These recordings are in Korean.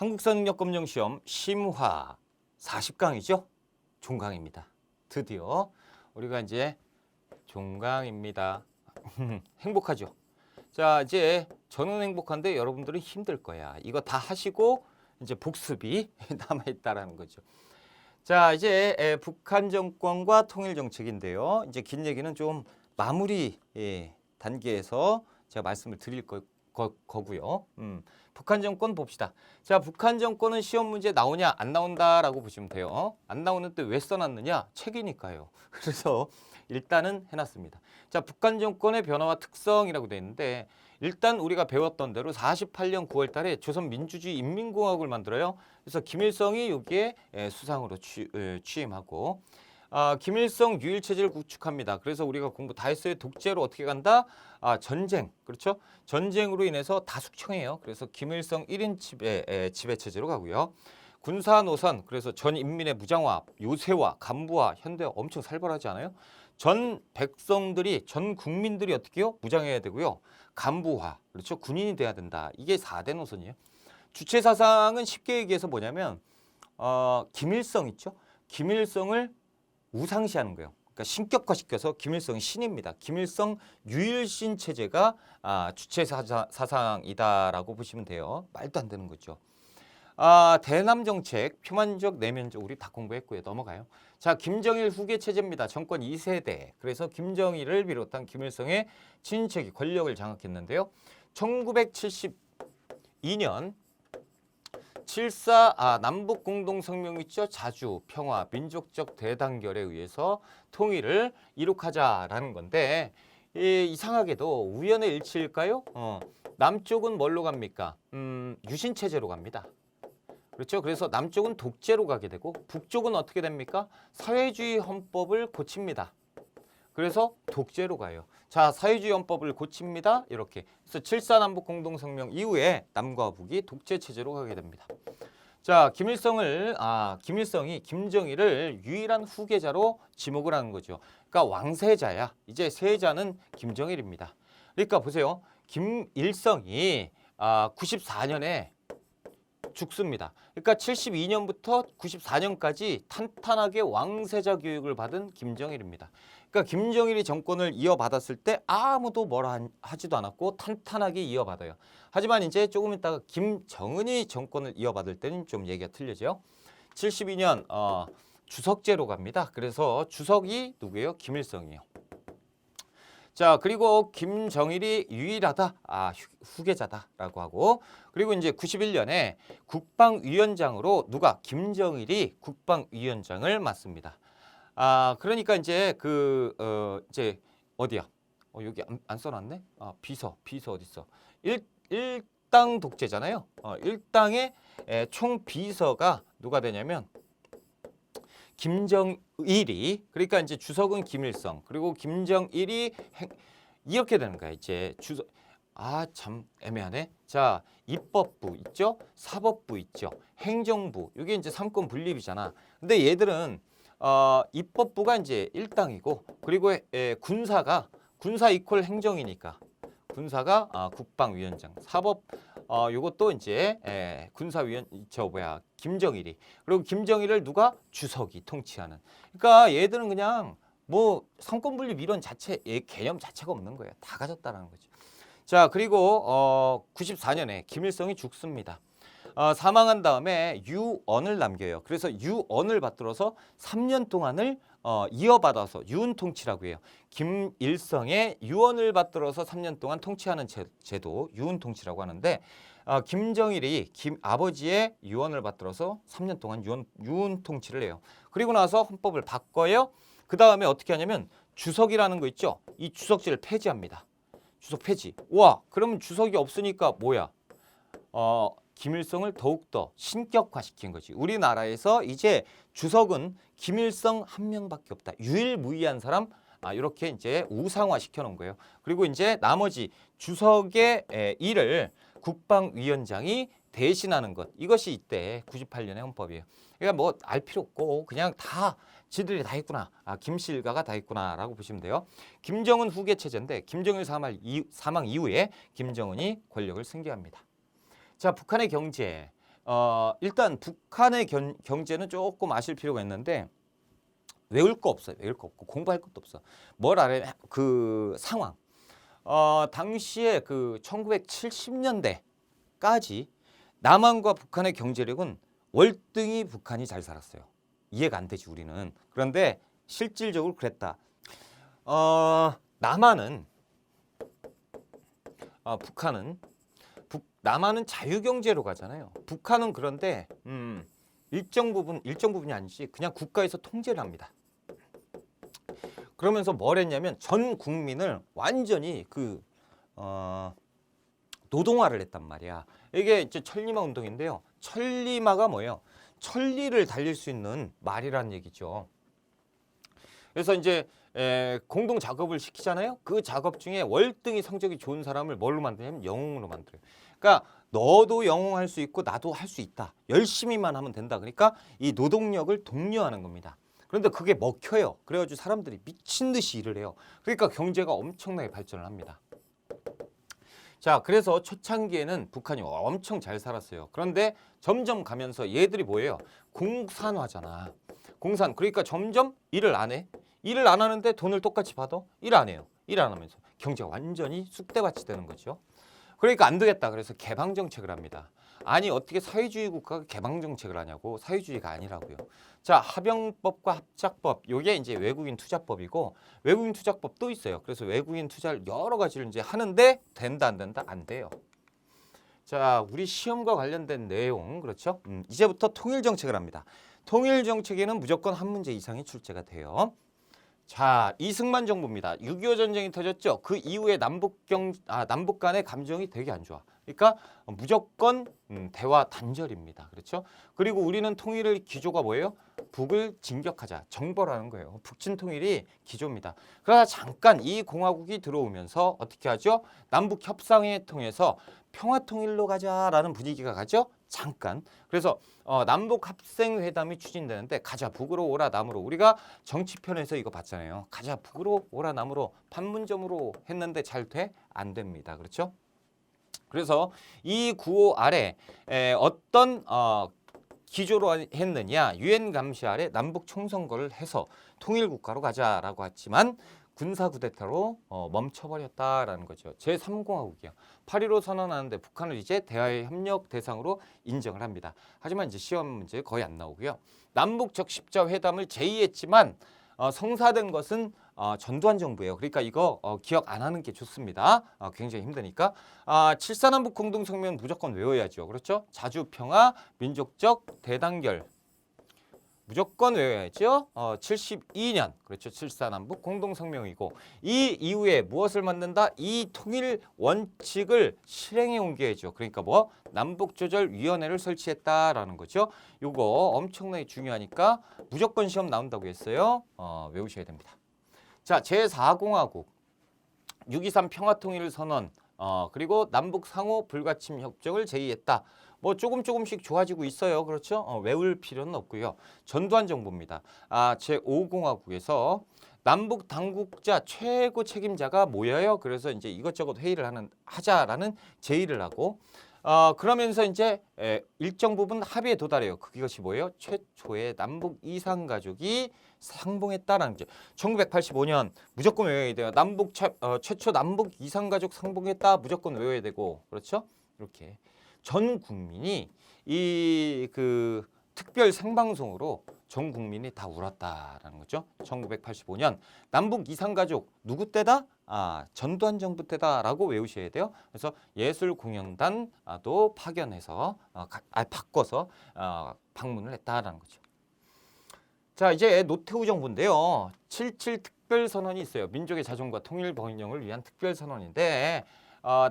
한국사능력검정시험 심화 40강이죠. 종강입니다. 드디어 우리가 이제 종강입니다. 행복하죠. 자, 이제 저는 행복한데 여러분들은 힘들 거야. 이거 다 하시고 이제 복습이 남아있다라는 거죠. 자, 이제 북한 정권과 통일 정책인데요. 이제 긴 얘기는 좀 마무리 단계에서 제가 말씀을 드릴 거고요. 북한 정권 봅시다. 자, 북한 정권은 시험 문제 나오냐 안 나온다라고 보시면 돼요. 안 나오는데 왜 써놨느냐? 책이니까요. 그래서 일단은 해놨습니다. 자, 북한 정권의 변화와 특성이라고 되어 있는데 일단 우리가 배웠던 대로 48년 9월 달에 조선민주주의 인민공화국을 만들어요. 그래서 김일성이 여기에 수상으로 취임하고 김일성 유일체제를 구축합니다. 그래서 우리가 공부 다 했어요. 독재로 어떻게 간다? 전쟁. 그렇죠? 전쟁으로 인해서 다 숙청해요. 그래서 김일성 1인 지배체제로 가고요. 군사 노선, 그래서 전 인민의 무장화, 요새화, 간부화, 현대화 엄청 살벌하지 않아요? 전 백성들이, 전 국민들이 어떻게 해요? 무장해야 되고요. 간부화, 그렇죠? 군인이 돼야 된다. 이게 4대 노선이에요. 주체 사상은 쉽게 얘기해서 뭐냐면 김일성 있죠? 김일성을 우상시하는 거예요. 그러니까 신격화시켜서 김일성이 신입니다. 김일성 유일신 체제가 주체 사상이다라고 보시면 돼요. 말도 안 되는 거죠. 대남 정책, 표면적, 내면적 우리 다 공부했고요. 넘어가요. 자, 김정일 후계 체제입니다. 정권 2세대. 그래서 김정일을 비롯한 김일성의 친인척이 권력을 장악했는데요. 1972년 7.4 남북공동성명 있죠. 자주, 평화, 민족적 대단결에 의해서 통일을 이룩하자라는 건데 이상하게도 우연의 일치일까요? 남쪽은 뭘로 갑니까? 유신체제로 갑니다. 그렇죠. 그래서 남쪽은 독재로 가게 되고 북쪽은 어떻게 됩니까? 사회주의 헌법을 고칩니다. 그래서 독재로 가요. 자, 사회주의 헌법을 고칩니다. 이렇게. 그래서 7.4 남북공동성명 이후에 남과 북이 독재 체제로 가게 됩니다. 자, 김일성이 김정일을 유일한 후계자로 지목을 하는 거죠. 그러니까 왕세자야. 이제 세자는 김정일입니다. 그러니까 보세요. 김일성이 94년에 죽습니다. 그러니까 72년부터 94년까지 탄탄하게 왕세자 교육을 받은 김정일입니다. 그러니까 김정일이 정권을 이어받았을 때 아무도 뭐라 하지도 않았고 탄탄하게 이어받아요. 하지만 이제 조금 있다가 김정은이 정권을 이어받을 때는 좀 얘기가 틀려져요. 72년 주석제로 갑니다. 그래서 주석이 누구예요? 김일성이에요. 자, 그리고 김정일이 유일하다, 후계자다라고 하고, 그리고 이제 91년에 국방위원장으로 누가? 김정일이 국방위원장을 맡습니다. 그러니까 이제 이제 어디야? 여기 안 써놨네? 비서 어디 있어? 일당 독재잖아요. 일당의 총 비서가 누가 되냐면 김정일이, 그러니까 이제 주석은 김일성, 그리고 김정일이 이렇게 되는 거야. 이제 주석, 참 애매하네. 자, 입법부 있죠? 사법부 있죠? 행정부. 이게 이제 삼권 분립이잖아. 근데 얘들은 입법부가 이제 일당이고, 그리고 군사 이퀄 행정이니까 군사가 국방위원장, 사법 요것도 이제 김정일이, 그리고 김정일을 누가? 주석이 통치하는. 그러니까 얘들은 그냥 뭐 삼권 분립 이론 자체, 개념 자체가 없는 거예요. 다 가졌다라는 거죠. 자, 그리고 94년에 김일성이 죽습니다. 사망한 다음에 유언을 남겨요. 그래서 유언을 받들어서 3년 동안을 이어받아서 유은통치라고 해요. 김일성의 유언을 받들어서 3년 동안 통치하는 제도 유은통치라고 하는데 김정일이 아버지의 유언을 받들어서 3년 동안 유은통치를 해요. 그리고 나서 헌법을 바꿔요. 그 다음에 어떻게 하냐면 주석이라는 거 있죠. 이 주석제를 폐지합니다. 주석 폐지. 와, 그러면 주석이 없으니까 뭐야? 김일성을 더욱더 신격화시킨 거지. 우리나라에서 이제 주석은 김일성 한 명밖에 없다. 유일무이한 사람, 이렇게 이제 우상화 시켜놓은 거예요. 그리고 이제 나머지 주석의 일을 국방위원장이 대신하는 것. 이것이 이때 98년의 헌법이에요. 그러니까 뭐 알 필요 없고 그냥 다 지들이 다 했구나. 김씨 일가가 다 했구나라고 보시면 돼요. 김정은 후계 체제인데 김정일 사망 이후에 김정은이 권력을 승계합니다. 자, 북한의 경제. 일단 북한의 경제는 조금 아실 필요가 있는데 외울 거 없어요. 외울 거 없고 공부할 것도 없어. 뭘 알아야 그 상황. 당시에 그 1970년대까지 남한과 북한의 경제력은 월등히 북한이 잘 살았어요. 이해가 안 되지 우리는. 그런데 실질적으로 그랬다. 남한은 남한은 자유경제로 가잖아요. 북한은 그런데 일정 부분이 아니지 그냥 국가에서 통제를 합니다. 그러면서 뭘 했냐면 전 국민을 완전히 노동화를 했단 말이야. 이게 이제 천리마 운동인데요. 천리마가 뭐예요? 천리를 달릴 수 있는 말이라는 얘기죠. 그래서 이제 공동 작업을 시키잖아요. 그 작업 중에 월등히 성적이 좋은 사람을 뭘로 만드냐면 영웅으로 만들어요. 그러니까 너도 영웅할 수 있고 나도 할 수 있다. 열심히만 하면 된다. 그러니까 이 노동력을 독려하는 겁니다. 그런데 그게 먹혀요. 그래가지고 사람들이 미친 듯이 일을 해요. 그러니까 경제가 엄청나게 발전을 합니다. 자, 그래서 초창기에는 북한이 엄청 잘 살았어요. 그런데 점점 가면서 얘들이 뭐예요? 공산화잖아. 공산. 그러니까 점점 일을 안 해. 일을 안 하는데 돈을 똑같이 받아? 일 안 해요. 일 안 하면서 경제가 완전히 쑥대밭이 되는 거죠. 그러니까 안 되겠다. 그래서 개방 정책을 합니다. 아니 어떻게 사회주의 국가가 개방 정책을 하냐고. 사회주의가 아니라고요. 자, 합병법과 합작법 요게 이제 외국인 투자법이고 외국인 투자법 또 있어요. 그래서 외국인 투자를 여러 가지를 이제 하는데 된다 안 된다 안 돼요. 자, 우리 시험과 관련된 내용 그렇죠? 이제부터 통일 정책을 합니다. 통일 정책에는 무조건 한 문제 이상이 출제가 돼요. 자, 이승만 정부입니다. 6.25 전쟁이 터졌죠. 그 이후에 남북 간의 감정이 되게 안 좋아. 그러니까 무조건 대화 단절입니다. 그렇죠? 그리고 우리는 통일의 기조가 뭐예요? 북을 진격하자, 정벌하는 거예요. 북진 통일이 기조입니다. 그러나 잠깐 이 공화국이 들어오면서 어떻게 하죠? 남북 협상회 통해서 평화 통일로 가자라는 분위기가 가죠. 잠깐. 그래서 남북 합생회담이 추진되는데 가자 북으로 오라 남으로 우리가 정치편에서 이거 봤잖아요. 가자 북으로 오라 남으로 판문점으로 했는데 잘 돼? 안 됩니다. 그렇죠? 그래서 이 구호 아래 어떤 기조로 했느냐 유엔 감시 아래 남북 총선거를 해서 통일국가로 가자라고 했지만 군사 쿠데타로 멈춰버렸다라는 거죠. 제3공화국이요. 8.15 선언하는데 북한을 이제 대화의 협력 대상으로 인정을 합니다. 하지만 이제 시험 문제 거의 안 나오고요. 남북 적십자 회담을 제의했지만 성사된 것은 전두환 정부예요. 그러니까 이거 기억 안 하는 게 좋습니다. 굉장히 힘드니까. 7.4남북 공동성명은 무조건 외워야죠. 그렇죠? 자주평화, 민족적 대단결. 무조건 외워야죠. 72년 그렇죠. 7.4남북 공동성명이고 이 이후에 무엇을 만든다? 이 통일 원칙을 실행에 옮겨야죠. 그러니까 뭐 남북조절위원회를 설치했다라는 거죠. 요거 엄청나게 중요하니까 무조건 시험 나온다고 했어요. 외우셔야 됩니다. 자, 제4공화국 6.23 평화통일 선언 그리고 남북 상호 불가침 협정을 제의했다. 뭐 조금씩 좋아지고 있어요. 그렇죠? 외울 필요는 없고요. 전두환 정부입니다. 제5공화국에서 남북 당국자 최고 책임자가 모여요. 그래서 이제 이것저것 회의를 하자라는 제의를 하고 그러면서 이제 일정 부분 합의에 도달해요. 그것이 뭐예요? 최초의 남북 이산가족이 상봉했다라는 거죠. 1985년 무조건 외워야 돼요. 최초 남북 이산가족 상봉했다 무조건 외워야 되고 그렇죠? 이렇게 전 국민이 이 특별 생방송으로 전 국민이 다 울었다라는 거죠. 1985년 남북 이산가족 누구 때다? 전두환 정부 때다라고 외우셔야 돼요. 그래서 예술공연단도 파견해서 바꿔서 방문을 했다라는 거죠. 자, 이제 노태우 정부인데요. 7.7 특별선언이 있어요. 민족의 자존과 통일 번영을 위한 특별선언인데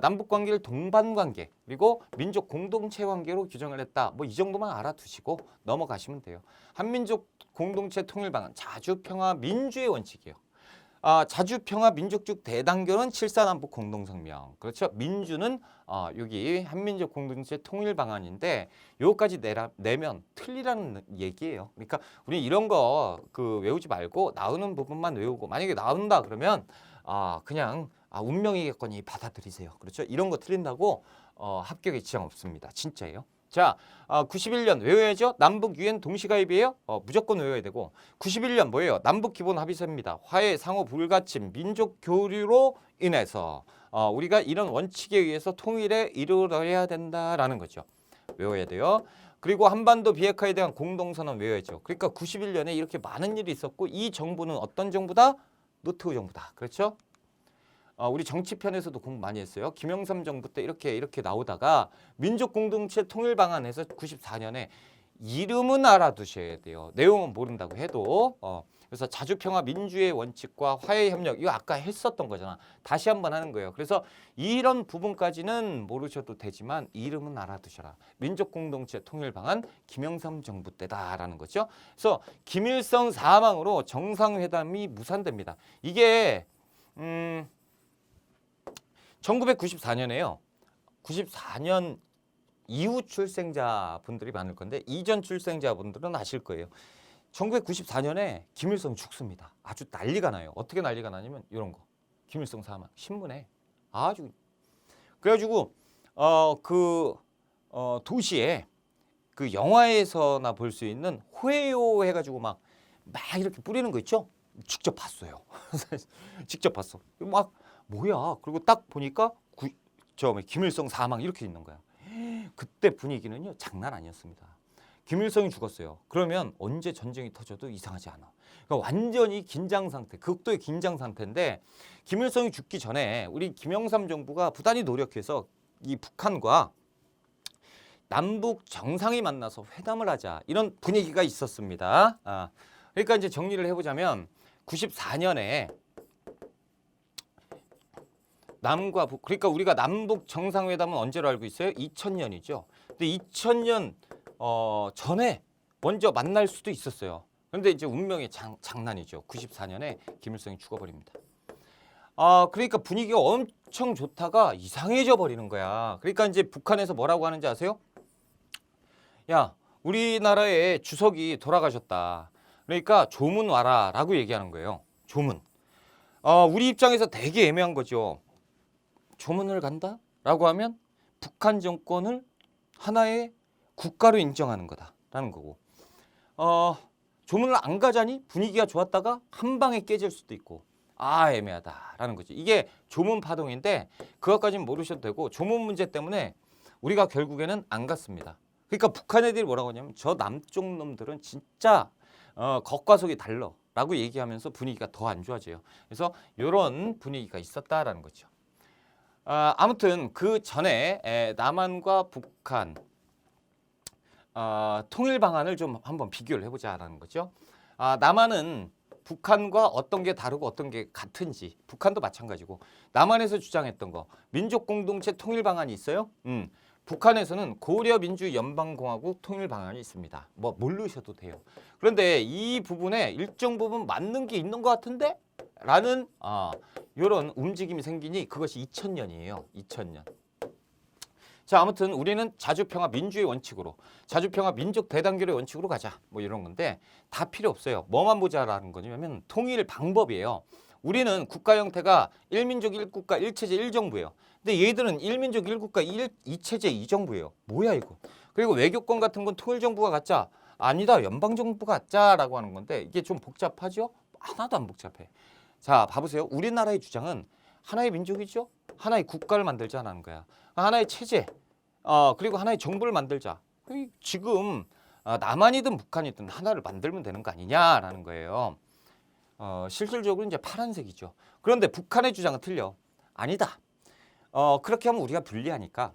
남북관계를 동반관계 그리고 민족 공동체 관계로 규정을 했다. 뭐 이 정도만 알아두시고 넘어가시면 돼요. 한민족 공동체 통일 방안 자주평화 민주의 원칙이에요. 자주평화 민족적 대단결은 7.4남북 공동성명. 그렇죠. 민주는 여기 한민족 공동체 통일 방안인데 요거까지 내면 틀리라는 얘기예요. 그러니까 우리 이런 거 외우지 말고 나오는 부분만 외우고 만약에 나온다 그러면 그냥 운명이겠거니 받아들이세요. 그렇죠. 이런 거 틀린다고 합격에 지장 없습니다. 진짜예요. 자, 91년 외워야죠. 남북 유엔 동시가입이에요. 무조건 외워야 되고 91년 뭐예요? 남북 기본 합의서입니다. 화해, 상호 불가침, 민족 교류로 인해서 우리가 이런 원칙에 의해서 통일에 이르러야 된다라는 거죠. 외워야 돼요. 그리고 한반도 비핵화에 대한 공동선언 외워야죠. 그러니까 91년에 이렇게 많은 일이 있었고 이 정부는 어떤 정부다? 노태우 정부다. 그렇죠? 우리 정치편에서도 공부 많이 했어요. 김영삼 정부 때 이렇게 나오다가 민족공동체 통일 방안에서 94년에 이름은 알아두셔야 돼요. 내용은 모른다고 해도. 그래서 자주평화 민주의 원칙과 화해협력 이거 아까 했었던 거잖아. 다시 한번 하는 거예요. 그래서 이런 부분까지는 모르셔도 되지만 이름은 알아두셔라. 민족공동체 통일 방안 김영삼 정부 때다라는 거죠. 그래서 김일성 사망으로 정상회담이 무산됩니다. 이게 1994년에요. 94년 이후 출생자분들이 많을 건데 이전 출생자분들은 아실 거예요. 1994년에 김일성이 죽습니다. 아주 난리가 나요. 어떻게 난리가 나냐면 이런 거. 김일성 사망 신문에 아주 그래가지고 도시에 그 영화에서나 볼 수 있는 호에요 해가지고 막 이렇게 뿌리는 거 있죠? 직접 봤어요. 직접 봤어. 막 뭐야? 그리고 딱 보니까 김일성 사망 이렇게 있는 거야. 그때 분위기는요 장난 아니었습니다. 김일성이 죽었어요. 그러면 언제 전쟁이 터져도 이상하지 않아. 그러니까 완전히 긴장 상태, 극도의 긴장 상태인데 김일성이 죽기 전에 우리 김영삼 정부가 부단히 노력해서 이 북한과 남북 정상이 만나서 회담을 하자 이런 분위기가 있었습니다. 그러니까 이제 정리를 해보자면 94년에 남과 북 그러니까 우리가 남북 정상회담은 언제로 알고 있어요? 2000년이죠. 근데 2000년 전에 먼저 만날 수도 있었어요. 그런데 이제 운명의 장난이죠. 94년에 김일성이 죽어버립니다. 그러니까 분위기가 엄청 좋다가 이상해져 버리는 거야. 그러니까 이제 북한에서 뭐라고 하는지 아세요? 야, 우리나라의 주석이 돌아가셨다. 그러니까 조문 와라라고 얘기하는 거예요. 조문. 우리 입장에서 되게 애매한 거죠. 조문을 간다? 라고 하면 북한 정권을 하나의 국가로 인정하는 거다라는 거고 조문을 안 가자니 분위기가 좋았다가 한 방에 깨질 수도 있고 애매하다라는 거지. 이게 조문 파동인데 그것까지는 모르셔도 되고 조문 문제 때문에 우리가 결국에는 안 갔습니다. 그러니까 북한 애들이 뭐라고 하냐면 저 남쪽 놈들은 진짜 겉과 속이 달러 라고 얘기하면서 분위기가 더 안 좋아져요. 그래서 이런 분위기가 있었다라는 거죠. 아무튼 그 전에 남한과 북한 통일 방안을 좀 한번 비교를 해보자라는 거죠. 남한은 북한과 어떤 게 다르고 어떤 게 같은지 북한도 마찬가지고 남한에서 주장했던 거 민족 공동체 통일 방안이 있어요. 북한에서는 고려 민주연방공화국 통일 방안이 있습니다. 뭐 모르셔도 돼요. 그런데 이 부분에 일정 부분 맞는 게 있는 것 같은데? 라는 이런 움직임이 생기니 그것이 2000년이에요. 2000년. 자, 아무튼 우리는 자주평화 민주의 원칙으로 자주평화 민족 대단결의 원칙으로 가자. 뭐 이런 건데 다 필요 없어요. 뭐만 보자라는 거냐면 통일 방법이에요. 우리는 국가 형태가 1민족 1국가 1체제 1정부예요. 근데 얘들은 1민족 1국가 2체제 2정부예요. 뭐야 이거. 그리고 외교권 같은 건 통일정부가 갖자. 아니다. 연방정부가 갖자라고 하는 건데 이게 좀 복잡하죠? 하나도 안 복잡해. 자, 봐보세요. 우리나라의 주장은 하나의 민족이죠. 하나의 국가를 만들자라는 거야. 하나의 체제, 그리고 하나의 정부를 만들자. 지금 남한이든 북한이든 하나를 만들면 되는 거 아니냐라는 거예요. 실질적으로 이제 파란색이죠. 그런데 북한의 주장은 틀려. 아니다. 그렇게 하면 우리가 불리하니까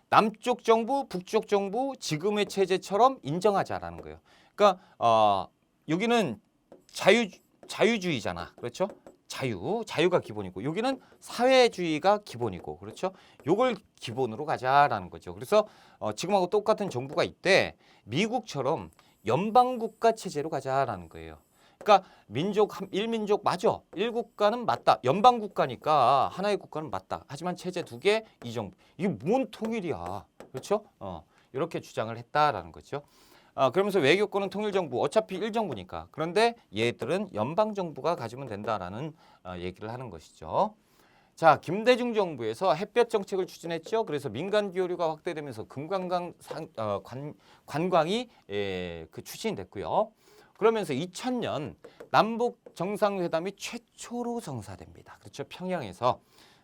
남쪽 정부, 북쪽 정부 지금의 체제처럼 인정하자라는 거예요. 그러니까 여기는 자유주의잖아. 그렇죠? 자유가 기본이고 여기는 사회주의가 기본이고 그렇죠? 요걸 기본으로 가자라는 거죠. 그래서 지금하고 똑같은 정부가 있대. 미국처럼 연방국가 체제로 가자라는 거예요. 그러니까 민족 1민족 맞아. 1국가는 맞다. 연방국가니까 하나의 국가는 맞다. 하지만 체제 2개 2정부. 이게 뭔 통일이야. 그렇죠? 이렇게 주장을 했다라는 거죠. 그러면서 외교권은 통일정부, 어차피 1정부니까. 그런데 얘들은 연방정부가 가지면 된다라는 얘기를 하는 것이죠. 자, 김대중 정부에서 햇볕 정책을 추진했죠. 그래서 민간 기여료가 확대되면서 관광이 추진이 됐고요. 그러면서 2000년 남북 정상회담이 최초로 성사됩니다. 그렇죠. 평양에서.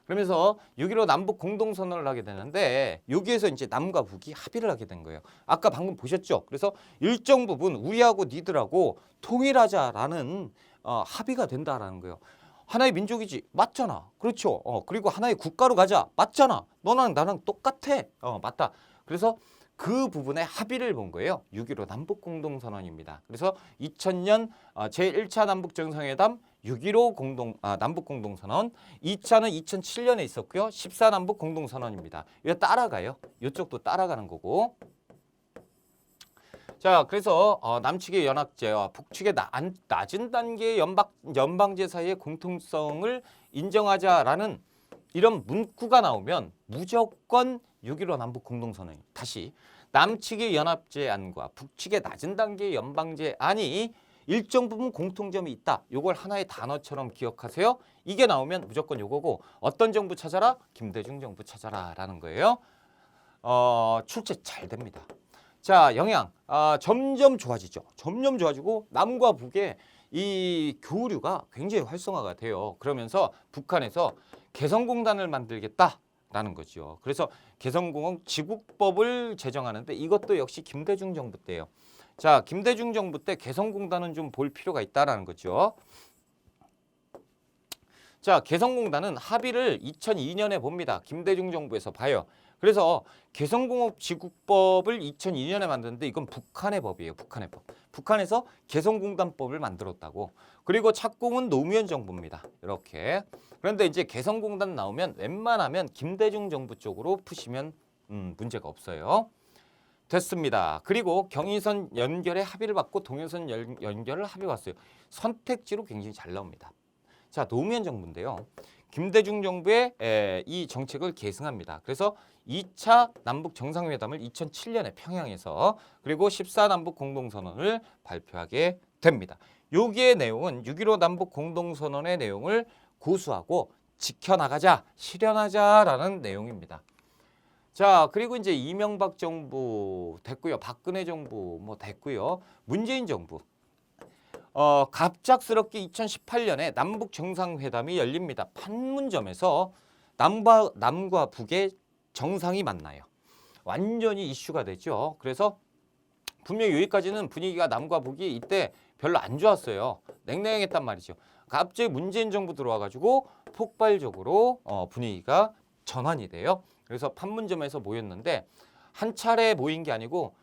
그러면서 6.15 남북 공동선언을 하게 되는데 여기에서 이제 남과 북이 합의를 하게 된 거예요. 아까 방금 보셨죠? 그래서 일정 부분 우리하고 니들하고 통일하자라는 합의가 된다라는 거예요. 하나의 민족이지 맞잖아. 그렇죠. 그리고 하나의 국가로 가자 맞잖아. 너랑 나랑 똑같아. 맞다. 그래서 그 부분에 합의를 본 거예요. 6.15 남북공동선언입니다. 그래서 2000년 제1차 남북정상회담 6.15 남북공동선언, 2차는 2007년에 있었고요. 14 남북공동선언입니다. 이거 따라가요. 이쪽도 따라가는 거고. 자, 그래서 남측의 연합제와 북측의 낮은 단계의 연방제 사이의 공통성을 인정하자라는 이런 문구가 나오면 무조건 6.15 남북공동선언이 다시 남측의 연합제안과 북측의 낮은 단계의 연방제안이 일정 부분 공통점이 있다. 요걸 하나의 단어처럼 기억하세요. 이게 나오면 무조건 요거고 어떤 정부 찾아라? 김대중 정부 찾아라 라는 거예요. 출제 잘 됩니다. 자, 영양 점점 좋아지죠. 점점 좋아지고 남과 북의 이 교류가 굉장히 활성화가 돼요. 그러면서 북한에서 개성공단을 만들겠다라는 거죠. 그래서 개성공업 지국법을 제정하는데 이것도 역시 김대중 정부 때예요. 자, 김대중 정부 때 개성공단은 좀 볼 필요가 있다라는 거죠. 자, 개성공단은 합의를 2002년에 봅니다. 김대중 정부에서 봐요. 그래서 개성공업지국법을 2002년에 만드는데 이건 북한의 법이에요. 북한의 법. 북한에서 개성공단법을 만들었다고. 그리고 착공은 노무현 정부입니다. 이렇게. 그런데 이제 개성공단 나오면 웬만하면 김대중 정부 쪽으로 푸시면 문제가 없어요. 됐습니다. 그리고 경인선 연결에 합의를 받고 동해선 연결을 합의 왔어요. 선택지로 굉장히 잘 나옵니다. 자, 노무현 정부인데요. 김대중 정부의 이 정책을 계승합니다. 그래서 2차 남북 정상회담을 2007년에 평양에서 그리고 14 남북 공동선언을 발표하게 됩니다. 여기의 내용은 6.15 남북 공동선언의 내용을 고수하고 지켜나가자, 실현하자라는 내용입니다. 자, 그리고 이제 이명박 정부 됐고요. 박근혜 정부 뭐 됐고요. 문재인 정부. 갑작스럽게 2018년에 남북 정상회담이 열립니다. 판문점에서 남과 북의 정상이 만나요. 완전히 이슈가 되죠. 그래서 분명히 여기까지는 분위기가 남과 북이 이때 별로 안 좋았어요. 냉랭했단 말이죠. 갑자기 문재인 정부 들어와가지고 폭발적으로 분위기가 전환이 돼요. 그래서 판문점에서 모였는데 한 차례 모인 게 아니고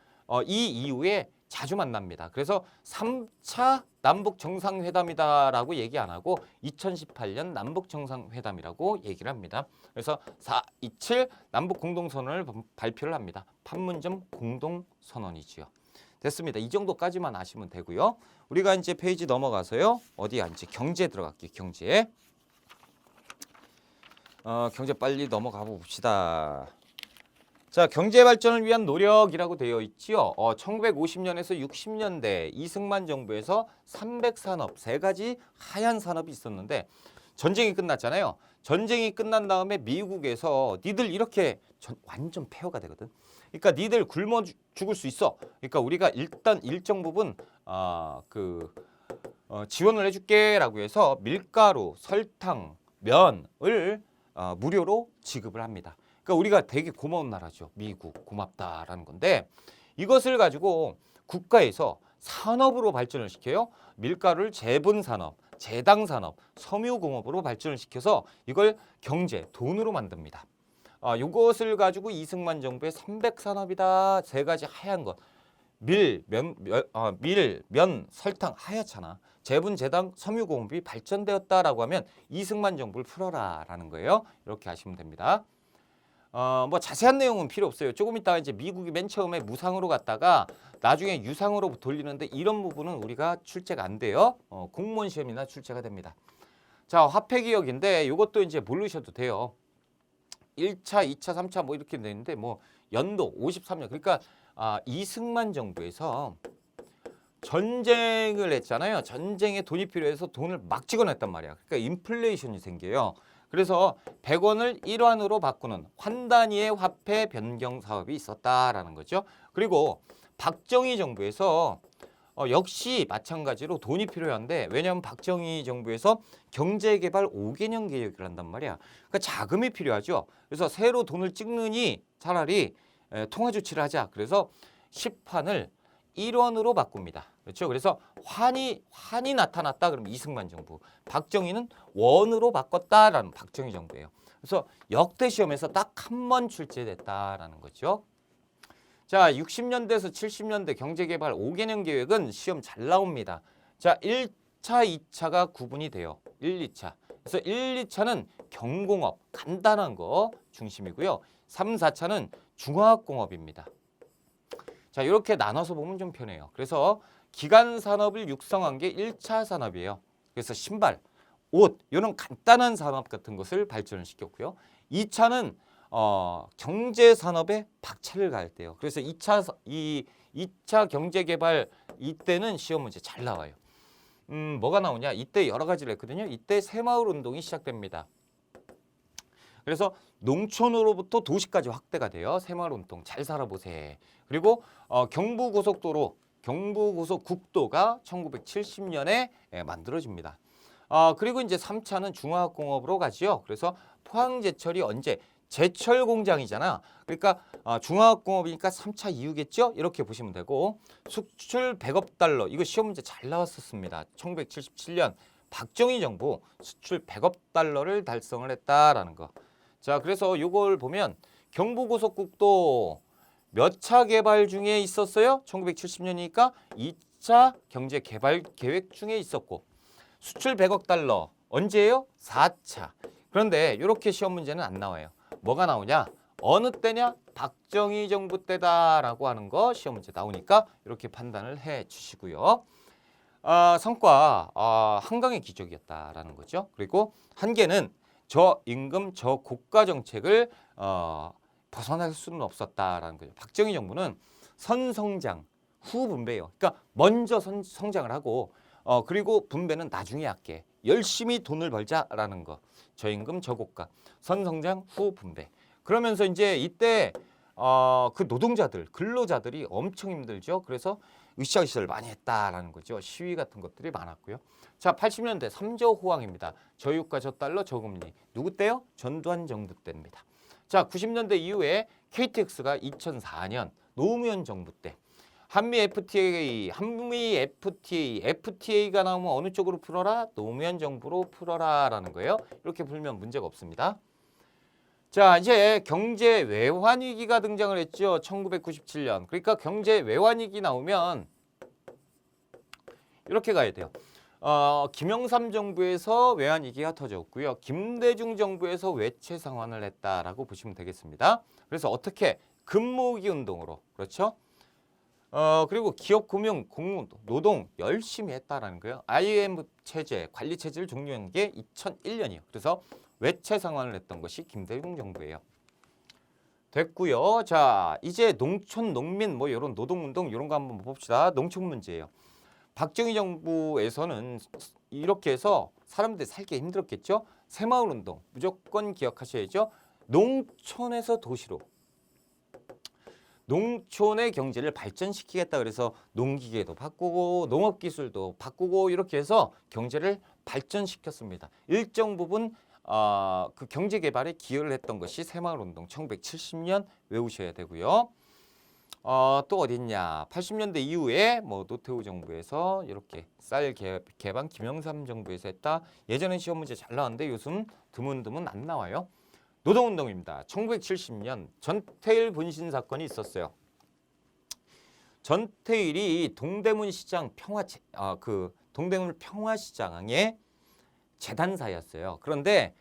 이 이후에 자주 만납니다. 그래서 3차 남북 정상회담이다라고 얘기 안 하고 2018년 남북 정상회담이라고 얘기를 합니다. 그래서 4.27 남북 공동선언을 발표를 합니다. 판문점 공동선언이지요. 됐습니다. 이 정도까지만 아시면 되고요. 우리가 이제 페이지 넘어가서요. 어디야? 이제 경제 들어갈게요. 경제. 경제 빨리 넘어가 봅시다. 자, 경제 발전을 위한 노력이라고 되어 있지요. 1950년에서 60년대 이승만 정부에서 300산업, 세 가지 하얀 산업이 있었는데 전쟁이 끝났잖아요. 전쟁이 끝난 다음에 미국에서 니들 이렇게 완전 폐허가 되거든. 그러니까 니들 굶어 죽을 수 있어. 그러니까 우리가 일단 일정 부분 지원을 해줄게라고 해서 밀가루, 설탕, 면을 무료로 지급을 합니다. 그러니까 우리가 되게 고마운 나라죠. 미국 고맙다라는 건데 이것을 가지고 국가에서 산업으로 발전을 시켜요. 밀가루를 재분산업, 재당산업, 섬유공업으로 발전을 시켜서 이걸 경제, 돈으로 만듭니다. 이것을 가지고 이승만 정부의 300산업이다. 세 가지 하얀 것. 밀, 면, 설탕 하얗잖아. 재분, 재당, 섬유공업이 발전되었다라고 하면 이승만 정부를 풀어라라는 거예요. 이렇게 하시면 됩니다. 뭐 자세한 내용은 필요 없어요. 조금 있다가 이제 미국이 맨 처음에 무상으로 갔다가 나중에 유상으로 돌리는데 이런 부분은 우리가 출제가 안 돼요. 공무원 시험이나 출제가 됩니다. 자, 화폐기억인데 이것도 이제 모르셔도 돼요. 1차, 2차, 3차 뭐 이렇게 되는데 뭐 연도 53년. 그러니까 이승만 정부에서 전쟁을 했잖아요. 전쟁에 돈이 필요해서 돈을 막 찍어냈단 말이야. 그러니까 인플레이션이 생겨요. 그래서 100원을 1원으로 바꾸는 환단위의 화폐 변경 사업이 있었다라는 거죠. 그리고 박정희 정부에서 역시 마찬가지로 돈이 필요한데, 왜냐하면 박정희 정부에서 경제개발 5개년 계획을 한단 말이야. 그러니까 자금이 필요하죠. 그래서 새로 돈을 찍느니 차라리 통화 조치를 하자. 그래서 10환을 1원으로 바꿉니다. 그렇죠? 그래서 환이 나타났다. 그러면 이승만 정부. 박정희는 원으로 바꿨다라는 박정희 정부예요. 그래서 역대 시험에서 딱 한 번 출제됐다라는 거죠. 자, 60년대에서 70년대 경제개발 5개년 계획은 시험 잘 나옵니다. 자, 1차, 2차가 구분이 돼요. 1, 2차. 그래서 1, 2차는 경공업, 간단한 거 중심이고요. 3, 4차는 중화학공업입니다. 자, 이렇게 나눠서 보면 좀 편해요. 그래서 기간 산업을 육성한 게 1차 산업이에요. 그래서 신발, 옷, 이런 간단한 산업 같은 것을 발전을 시켰고요. 2차는 경제 산업에 박차를 가했대요. 그래서 2차 경제 개발 이때는 시험 문제 잘 나와요. 뭐가 나오냐? 이때 여러 가지를 했거든요. 이때 새마을 운동이 시작됩니다. 그래서 농촌으로부터 도시까지 확대가 돼요. 새마을 운동 잘 살아보세. 그리고 경부고속도로, 경부고속국도가 1970년에 만들어집니다. 그리고 이제 3차는 중화학공업으로 가지요. 그래서 포항제철이 언제? 제철 공장이잖아. 그러니까 중화학공업이니까 3차 이후겠죠? 이렇게 보시면 되고, 수출 100억 달러. 이거 시험 문제 잘 나왔었습니다. 1977년 박정희 정부 수출 100억 달러를 달성을 했다라는 거. 자, 그래서 이걸 보면 경부고속국도 몇 차 개발 중에 있었어요? 1970년이니까 2차 경제 개발 계획 중에 있었고, 수출 100억 달러 언제예요? 4차. 그런데 이렇게 시험 문제는 안 나와요. 뭐가 나오냐? 어느 때냐? 박정희 정부 때다라고 하는 거 시험 문제 나오니까 이렇게 판단을 해 주시고요. 성과 한강의 기적이었다라는 거죠. 그리고 한계는 저임금 저고가 정책을 벗어날 수는 없었다라는 거죠. 박정희 정부는 선성장 후분배예요. 그러니까 먼저 성장을 하고 그리고 분배는 나중에 할게. 열심히 돈을 벌자라는 거. 저임금 저고가, 선성장 후분배. 그러면서 이제 이때 그 노동자들, 근로자들이 엄청 힘들죠. 그래서 으쌰으쌰를 많이 했다라는 거죠. 시위 같은 것들이 많았고요. 자, 80년대 3조 호황입니다. 저유가 저달러 저금리. 누구 때요? 전두환 정부 때입니다. 자, 90년대 이후에 KTX가 2004년 노무현 정부 때. 한미 FTA가 나오면 어느 쪽으로 풀어라? 노무현 정부로 풀어라라는 거예요. 이렇게 풀면 문제가 없습니다. 자, 이제 경제 외환 위기가 등장을 했죠. 1997년. 그러니까 경제 외환 위기 나오면 이렇게 가야 돼요. 김영삼 정부에서 외환 위기가 터졌고요. 김대중 정부에서 외채 상환을 했다라고 보시면 되겠습니다. 그래서 어떻게? 금모으기 운동으로. 그렇죠? 그리고 기업, 금융, 공무, 노동 열심히 했다라는 거예요. IMF 체제, 관리 체제를 종료한 게 2001년이에요. 그래서 외채 상환을 했던 것이 김대중 정부예요. 됐고요. 자, 이제 농촌, 농민 뭐 이런 노동운동 이런 거 한번 봅시다. 농촌 문제예요. 박정희 정부에서는 이렇게 해서 사람들이 살기 힘들었겠죠. 새마을 운동 무조건 기억하셔야죠. 농촌에서 도시로. 농촌의 경제를 발전시키겠다 그래서 농기계도 바꾸고 농업기술도 바꾸고 이렇게 해서 경제를 발전시켰습니다. 일정 부분 그 경제개발에 기여를 했던 것이 새마을운동 1970년 외우셔야 되고요. 또 어딨냐? 80년대 이후에 뭐 노태우 정부에서 이렇게 쌀 개방 김영삼 정부에서 했다. 예전엔 시험 문제 잘 나왔는데 요즘 드문드문 안 나와요. 노동운동입니다. 1970년 전태일 분신 사건이 있었어요. 전태일이 동대문 시장 동대문 평화시장의 재단사였어요. 그런데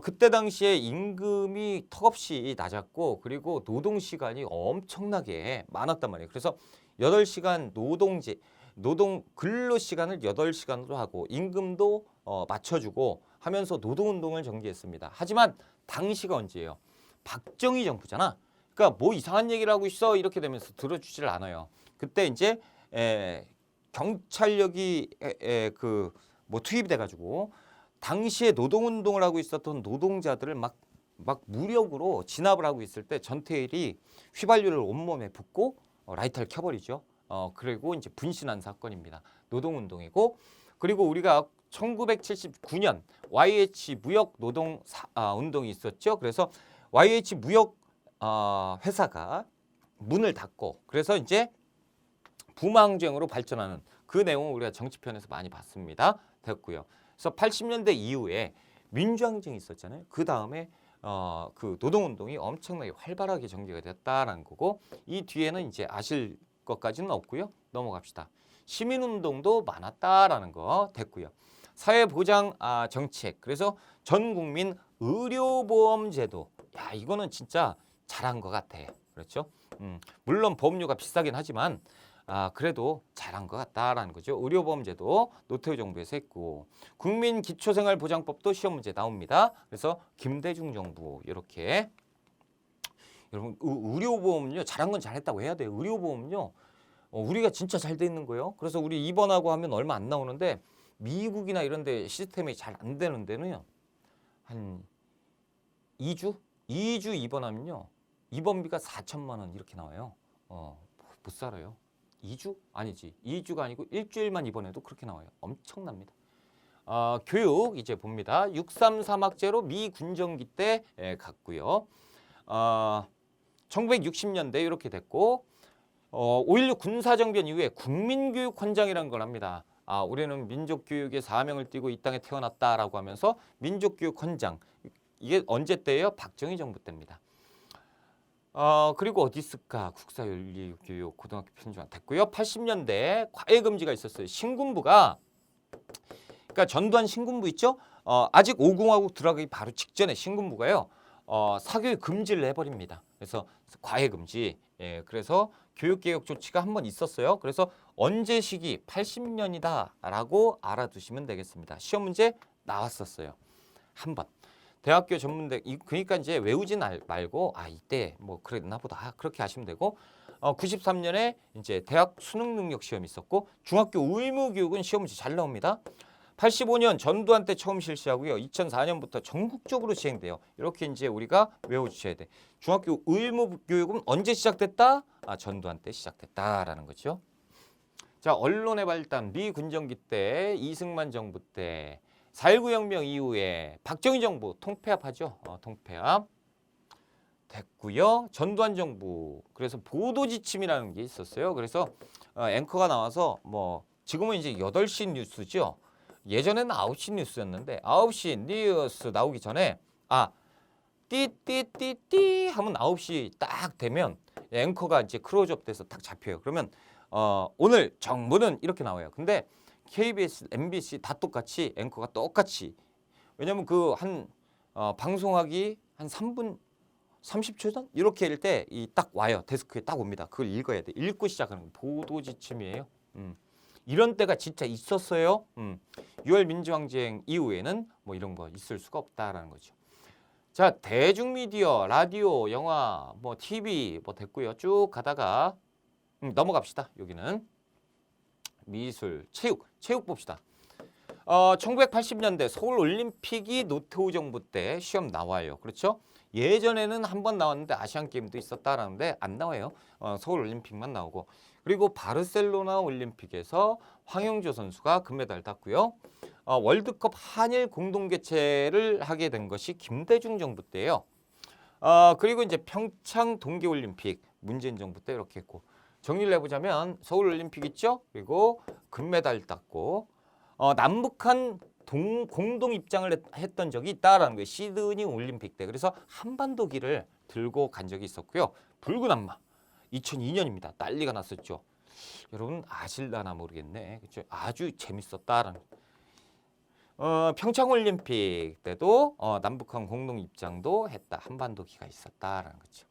그때 당시에 임금이 턱없이 낮았고 그리고 노동 시간이 엄청나게 많았단 말이에요. 그래서 8시간 노동 근로 시간을 8시간으로 하고 임금도 맞춰주고 하면서 노동운동을 전개했습니다. 하지만 당시가 언제예요? 박정희 정부잖아. 그러니까 뭐 이상한 얘기를 하고 있어 이렇게 되면서 들어주지를 않아요. 그때 이제 경찰력이 투입돼가지고 당시에 노동운동을 하고 있었던 노동자들을 막 무력으로 진압을 하고 있을 때 전태일이 휘발유를 온몸에 붓고 라이터를 켜버리죠. 그리고 이제 분신한 사건입니다. 노동운동이고, 그리고 우리가 1979년 YH 무역 노동 운동이 있었죠. 그래서 YH 무역 회사가 문을 닫고, 그래서 이제 부마항쟁으로 발전하는 그 내용을 우리가 정치편에서 많이 봤습니다. 됐고요. 그래서 80년대 이후에 민주항쟁이 있었잖아요. 그 다음에 그 노동운동이 엄청나게 활발하게 전개가 됐다라는 거고, 이 뒤에는 이제 아실 것까지는 없고요. 넘어갑시다. 시민운동도 많았다라는 거 됐고요. 사회보장 정책, 그래서 전 국민 의료보험제도. 야, 이거는 진짜 잘한 것 같아. 그렇죠? 물론 보험료가 비싸긴 하지만 그래도 잘한 것 같다라는 거죠. 의료보험제도 노태우 정부에서 했고, 국민기초생활보장법도 시험 문제 나옵니다. 그래서 김대중 정부 이렇게. 여러분, 의료보험료 잘한 건 잘했다고 해야 돼요. 의료보험료 우리가 진짜 잘 돼 있는 거예요. 그래서 우리 입원하고 하면 얼마 안 나오는데, 미국이나 이런 데 시스템이 잘 안 되는 데는요, 한 2주 입원하면요, 입원비가 4천만 원 이렇게 나와요. 못 살아요. 2주? 아니지. 2주가 아니고 일주일만 입원해도 그렇게 나와요. 엄청납니다. 교육 이제 봅니다. 6.3 학제로 미 군정기 때 갔고요. 1960년대 이렇게 됐고, 5.16 군사정변 이후에 국민교육헌장이라는 걸 합니다. 우리는 민족교육의 사명을 띠고 이 땅에 태어났다라고 하면서 민족교육헌장. 이게 언제 때예요? 박정희 정부 때입니다. 그리고 어디 있을까? 국사윤리교육 고등학교 편중학 됐고요. 80년대 과외금지가 있었어요. 신군부가, 그러니까 전두환 신군부 있죠? 아직 5공화국 들어가기 바로 직전에 신군부가요, 사교육 금지를 해버립니다. 그래서 과외금지. 그래서 교육개혁 조치가 한 번 있었어요. 그래서 언제 시기 80년이다라고 알아두시면 되겠습니다. 시험 문제 나왔었어요. 한 번. 대학교 전문대, 그러니까 이제 외우진 말고 이때 뭐 그랬나 보다 그렇게 하시면 되고, 93년에 이제 대학 수능 능력 시험이 있었고, 중학교 의무 교육은 시험 문제 잘 나옵니다. 85년 전두환 때 처음 실시하고요. 2004년부터 전국적으로 시행돼요. 이렇게 이제 우리가 외워주셔야 돼. 중학교 의무 교육은 언제 시작됐다? 전두환 때 시작됐다라는 거죠. 자, 언론의 발달, 미 군정기 때, 이승만 정부 때, 4.19 혁명 이후에 박정희 정부 통폐합하죠. 통폐합 됐고요. 전두환 정부, 그래서 보도지침이라는 게 있었어요. 그래서 앵커가 나와서 뭐 지금은 이제 8시 뉴스죠. 예전에는 9시 뉴스였는데 9시 뉴스 나오기 전에 띠띠띠띠 하면 9시 딱 되면 앵커가 이제 크로즈업 돼서 딱 잡혀요. 그러면 오늘 정부는 이렇게 나와요. 근데 KBS, MBC 다 똑같이 앵커가 똑같이, 왜냐면 그 방송하기 한 3분 30초 전 이렇게 할 때 딱 와요. 데스크에 딱 옵니다. 그걸 읽어야 돼. 읽고 시작하는 거 보도지침이에요. 이런 때가 진짜 있었어요. 6월 민주항쟁 이후에는 뭐 이런 거 있을 수가 없다라는 거죠. 자, 대중미디어, 라디오, 영화, 뭐 TV 뭐 됐고요. 쭉 가다가 넘어갑시다. 여기는 미술, 체육 봅시다. 1980년대 서울올림픽이 노태우 정부 때 시험 나와요. 그렇죠? 예전에는 한 번 나왔는데 아시안게임도 있었다라는데 안 나와요. 서울올림픽만 나오고. 그리고 바르셀로나 올림픽에서 황영조 선수가 금메달 땄고요. 월드컵 한일 공동 개최를 하게 된 것이 김대중 정부 때예요. 그리고 이제 평창 동계올림픽 문재인 정부 때 이렇게 했고, 정리를 해보자면 서울올림픽 있죠? 그리고 금메달 땄고, 남북한 공동 입장을 했던 적이 있다라는 거예요. 시드니 올림픽 때. 그래서 한반도기를 들고 간 적이 있었고요. 붉은 악마 2002년입니다. 난리가 났었죠. 여러분 아실라나 모르겠네. 그렇죠? 아주 재밌었다라는. 평창 올림픽 때도 남북한 공동 입장도 했다. 한반도기가 있었다라는 거죠.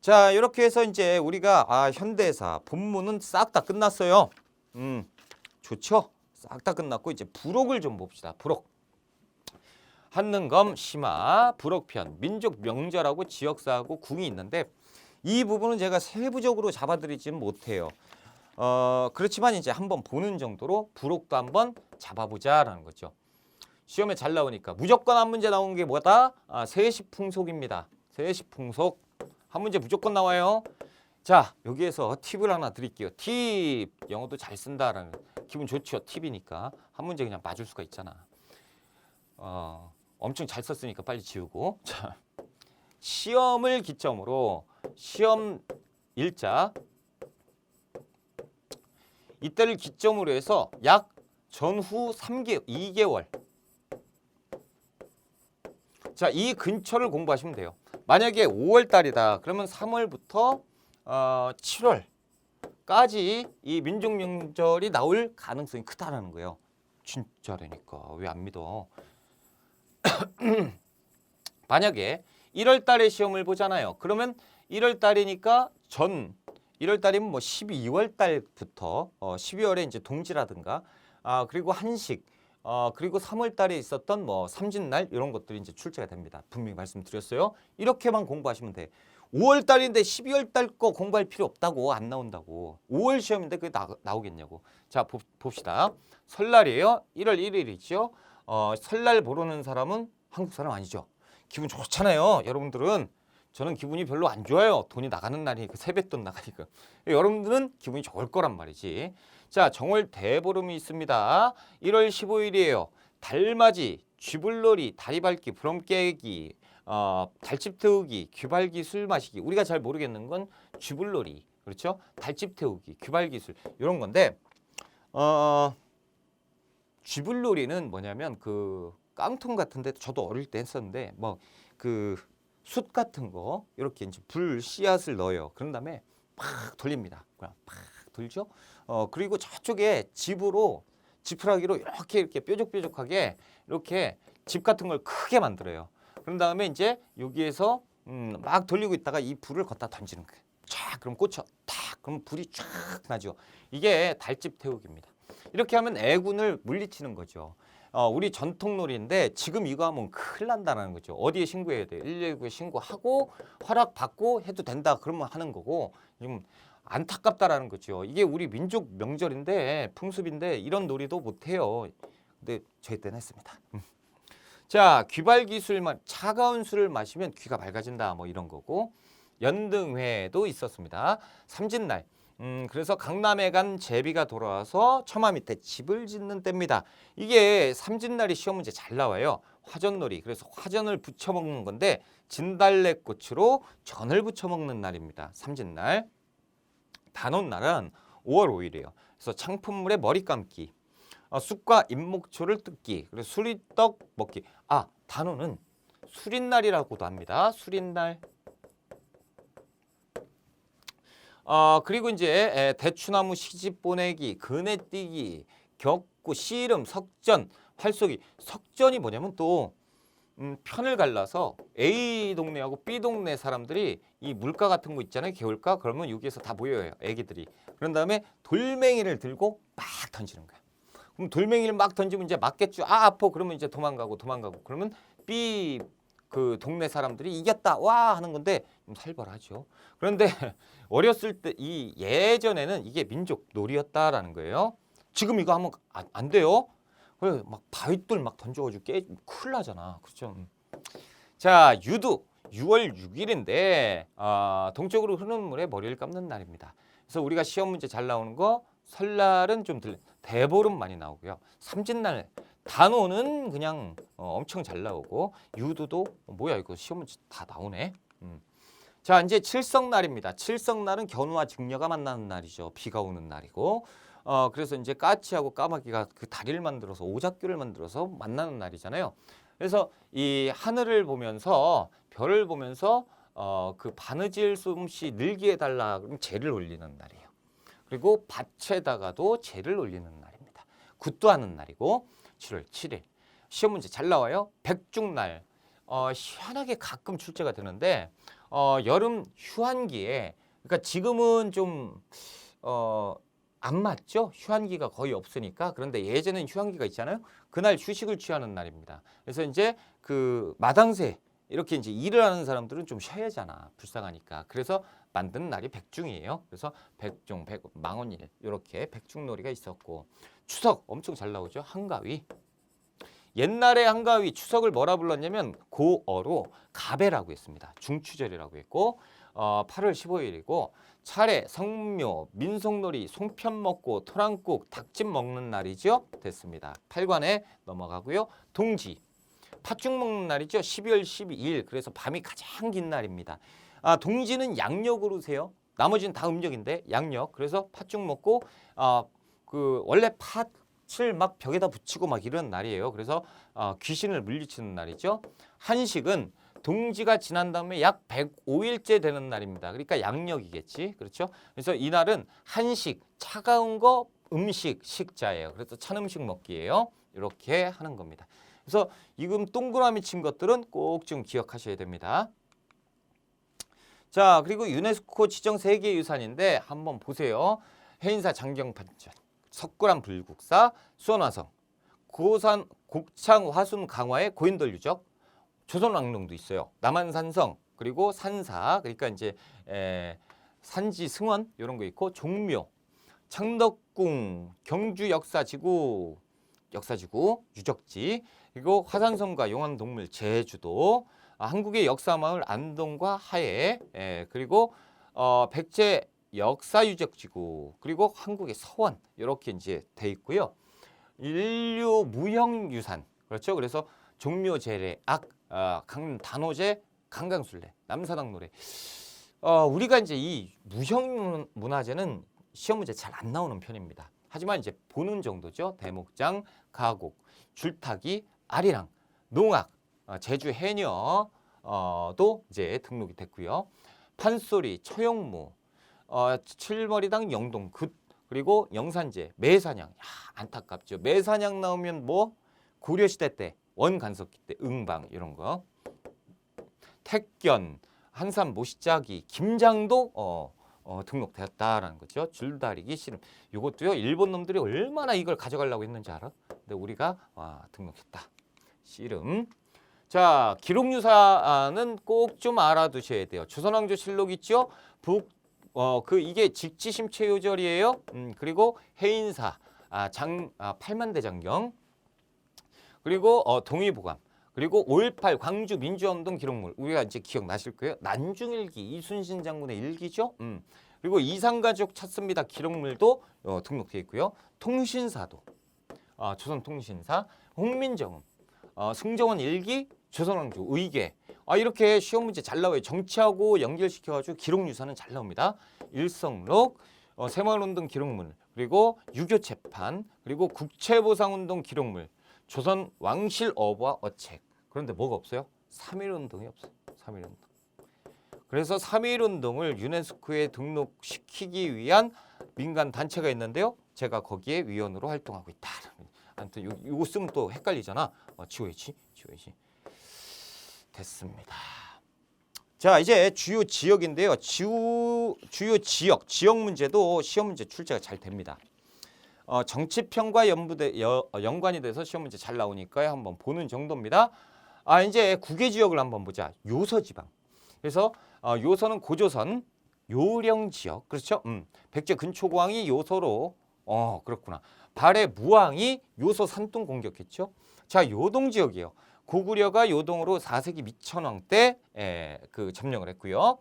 자, 이렇게 해서 이제 우리가 현대사 본문은 싹 다 끝났어요. 좋죠? 싹 다 끝났고 이제 부록을 좀 봅시다. 부록. 한능검, 심화, 부록편, 민족 명절하고 지역사하고 궁이 있는데 이 부분은 제가 세부적으로 잡아드리지는 못해요. 그렇지만 이제 한번 보는 정도로 부록도 한번 잡아보자라는 거죠. 시험에 잘 나오니까. 무조건 한 문제 나오는 게 뭐다? 세시풍속입니다. 세시풍속. 한 문제 무조건 나와요. 자, 여기에서 팁을 하나 드릴게요. 팁. 영어도 잘 쓴다라는 기분 좋죠. 팁이니까. 한 문제 그냥 맞을 수가 있잖아. 엄청 잘 썼으니까 빨리 지우고. 자, 시험을 기점으로 시험 일자 이때를 기점으로 해서 약 전후 2개월. 자, 이 근처를 공부하시면 돼요. 만약에 5월 달이다. 그러면 3월부터 7월까지 이 민족명절이 나올 가능성이 크다라는 거예요. 진짜라니까. 왜 안 믿어? 만약에 1월 달에 시험을 보잖아요. 그러면 1월 달이니까 1월 달이면 뭐 12월 달부터 12월에 이제 동지라든가 그리고 한식 그리고 3월 달에 있었던 뭐 삼진날 이런 것들이 이제 출제가 됩니다. 분명히 말씀드렸어요. 이렇게만 공부하시면 돼. 5월 달인데 12월 달 거 공부할 필요 없다고. 안 나온다고. 5월 시험인데 그게 나오겠냐고. 자, 봅시다. 설날이에요. 1월 1일이죠. 설날 모르는 사람은 한국 사람 아니죠. 기분 좋잖아요. 여러분들은. 저는 기분이 별로 안 좋아요. 돈이 나가는 날이니까 세뱃돈 나가니까. 여러분들은 기분이 좋을 거란 말이지. 자, 정월 대보름이 있습니다. 1월 15일이에요. 달맞이, 쥐불놀이, 다리밟기, 부럼 깨기, 달집 태우기, 귀발기, 술 마시기. 우리가 잘 모르겠는 건 쥐불놀이, 그렇죠? 달집 태우기, 귀발기, 술 이런 건데 쥐불놀이는 뭐냐면 그 깡통 같은데 저도 어릴 때 했었는데 뭐 그 숯 같은 거 이렇게 이제 불 씨앗을 넣어요. 그런 다음에 팍 돌립니다. 그냥 팍 돌죠. 그리고 저쪽에 지푸라기로 이렇게 뾰족뾰족하게 이렇게 집 같은 걸 크게 만들어요. 그런 다음에 이제 여기에서 막 돌리고 있다가 이 불을 걷다 던지는 거예요. 쫙 그럼 꽂혀 탁 그럼 불이 쫙 나죠. 이게 달집 태우기입니다. 이렇게 하면 애군을 물리치는 거죠. 우리 전통놀이인데 지금 이거 하면 큰일 난다는 거죠. 어디에 신고해야 돼? 119에 신고하고 허락받고 해도 된다. 그러면 하는 거고 지금 안타깝다라는 거죠. 이게 우리 민족 명절인데 풍습인데 이런 놀이도 못해요. 근데 저희 때는 했습니다. 자, 귀발기술만 차가운 술을 마시면 귀가 맑아진다. 뭐 이런 거고 연등회도 있었습니다. 삼진날. 그래서 강남에 간 제비가 돌아와서 처마 밑에 집을 짓는 때입니다. 이게 삼진날이 시험 문제 잘 나와요. 화전놀이. 그래서 화전을 부쳐 먹는 건데 진달래꽃으로 전을 부쳐 먹는 날입니다. 삼진날. 단오날은 5월 5일이에요. 그래서 창품물에 머리 감기. 쑥과 잎목초를 뜯기. 그래서 수리떡 먹기. 단오는 수린날이라고도 합니다. 수린날. 그리고 이제 대추나무 시집 보내기, 그네 뛰기, 격구, 씨름, 석전, 활쏘기. 석전이 뭐냐면 또 편을 갈라서 A 동네하고 B 동네 사람들이 이 물가 같은 거 있잖아요. 개울가. 그러면 여기에서 다 모여요. 애기들이. 그런 다음에 돌멩이를 들고 막 던지는 거야. 그럼 돌멩이를 막 던지면 이제 맞겠죠. 아파. 그러면 이제 도망가고. 그러면 B 그 동네 사람들이 이겼다. 와 하는 건데 좀 살벌하죠. 그런데 어렸을 때 이 예전에는 이게 민족 놀이였다라는 거예요. 지금 이거 하면 안 돼요. 그래 막 바윗돌 막 던져가지고 큰일 나잖아. 그렇죠? 자, 유두 6월 6일인데 동쪽으로 흐르는 물에 머리를 감는 날입니다. 그래서 우리가 시험 문제 잘 나오는 거 설날은 좀 대보름 많이 나오고요. 삼진날 단오는 그냥 엄청 잘 나오고 유두도 뭐야 이거 시험 문제 다 나오네. 자, 이제 칠성날입니다. 칠성날은 견우와 직녀가 만나는 날이죠. 비가 오는 날이고 그래서 이제 까치하고 까마귀가 그 다리를 만들어서 오작교를 만들어서 만나는 날이잖아요. 그래서 이 하늘을 보면서 별을 보면서 그 바느질 솜씨 늘게 해달라 그러면 재를 올리는 날이에요. 그리고 밭에다가도 재를 올리는 날입니다. 굿도 하는 날이고 7월 7일 시험 문제 잘 나와요. 백중날 희한하게 가끔 출제가 되는데 여름 휴한기에 그러니까 지금은 좀 안 맞죠? 휴한기가 거의 없으니까. 그런데 예전엔 휴한기가 있잖아요. 그날 휴식을 취하는 날입니다. 그래서 이제 그 마당새 이렇게 이제 일을 하는 사람들은 좀 쉬어야잖아. 불쌍하니까. 그래서 만든 날이 백중이에요. 그래서 백중, 망원일 이렇게 백중놀이가 있었고 추석 엄청 잘 나오죠. 한가위. 옛날에 한가위 추석을 뭐라 불렀냐면 고어로 가배라고 했습니다. 중추절이라고 했고 8월 15일이고 차례, 성묘, 민속놀이, 송편 먹고 토랑국, 닭집 먹는 날이죠. 됐습니다. 8관에 넘어가고요. 동지, 팥죽 먹는 날이죠. 12월 12일. 그래서 밤이 가장 긴 날입니다. 동지는 양력으로 세요. 나머지는 다 음력인데 양력. 그래서 팥죽 먹고 원래 팥을 막 벽에다 붙이고 막 이런 날이에요. 그래서 귀신을 물리치는 날이죠. 한식은 동지가 지난 다음에 약 105일째 되는 날입니다. 그러니까 양력이겠지. 그렇죠? 그래서 이날은 한식, 차가운 거 음식, 식자예요. 그래서 찬 음식 먹기예요. 이렇게 하는 겁니다. 그래서 지금 동그라미 친 것들은 꼭 좀 기억하셔야 됩니다. 자, 그리고 유네스코 지정 세계유산인데 한번 보세요. 해인사 장경판전, 석굴암 불국사, 수원화성, 고산 곡창 화순 강화의 고인돌 유적, 조선왕릉도 있어요. 남한산성, 그리고 산사, 그러니까 이제 산지 승원 이런 거 있고, 종묘, 창덕궁, 경주 역사지구 유적지, 그리고 화산섬과 용왕동물 제주도, 한국의 역사마을 안동과 하해, 그리고 백제 역사유적지구, 그리고 한국의 서원 이렇게 이제 돼 있고요. 인류 무형유산, 그렇죠. 그래서 종묘 제례, 강릉 단오제, 강강술래, 남사당 노래. 우리가 이제 이 무형 문화재는 시험 문제 잘 안 나오는 편입니다. 하지만 이제 보는 정도죠. 대목장, 가곡, 줄타기, 아리랑, 농악, 제주 해녀도 이제 등록이 됐고요. 판소리, 처용무, 칠머리당 영동, 그리고 영산제, 매사냥. 안타깝죠. 매사냥 나오면 뭐 고려시대 때 원간섭기 때 응방 이런 거. 택견, 한산 모시짜기, 김장도 등록되었다라는 거죠. 줄다리기, 씨름. 이것도요. 일본 놈들이 얼마나 이걸 가져가려고 했는지 알아? 근데 우리가 등록했다. 씨름. 자, 기록유사는 꼭 좀 알아두셔야 돼요. 조선왕조실록 있죠? 이게 직지심체요절이에요. 그리고 해인사, 팔만대장경, 그리고 동의보감, 그리고 5.18 광주 민주화운동 기록물, 우리가 이제 기억나실 거예요. 난중일기, 이순신 장군의 일기죠. 그리고 이산가족 찾습니다. 기록물도 등록되어 있고요. 통신사도, 조선통신사, 홍민정음, 승정원 일기, 조선왕조 의궤. 이렇게 시험 문제 잘 나와요. 정치하고 연결시켜가지고 기록유사는 잘 나옵니다. 일성록, 새마을운동 기록물, 그리고 유교재판, 그리고 국채보상운동 기록물, 조선 왕실 어부와 어책. 그런데 뭐가 없어요? 3.1운동이 없어요. 3.1운동. 그래서 3.1운동을 유네스코에 등록시키기 위한 민간 단체가 있는데요. 제가 거기에 위원으로 활동하고 있다. 아무튼 이거 쓰면 또 헷갈리잖아. 지워야지. 됐습니다. 자, 이제 주요 지역인데요. 주요 지역 문제도 시험 문제 출제가 잘 됩니다. 정치평과 연관이 돼서 시험 문제 잘 나오니까 한번 보는 정도입니다. 이제 국외 지역을 한번 보자. 요서지방. 그래서 요서는 고조선 요령 지역. 그렇죠? 백제 근초고왕이 요서로 그렇구나. 발해 무왕이 요서 산둥 공격했죠. 자, 요동 지역이에요. 고구려가 요동으로 4세기 미천왕 때 점령을 했고요.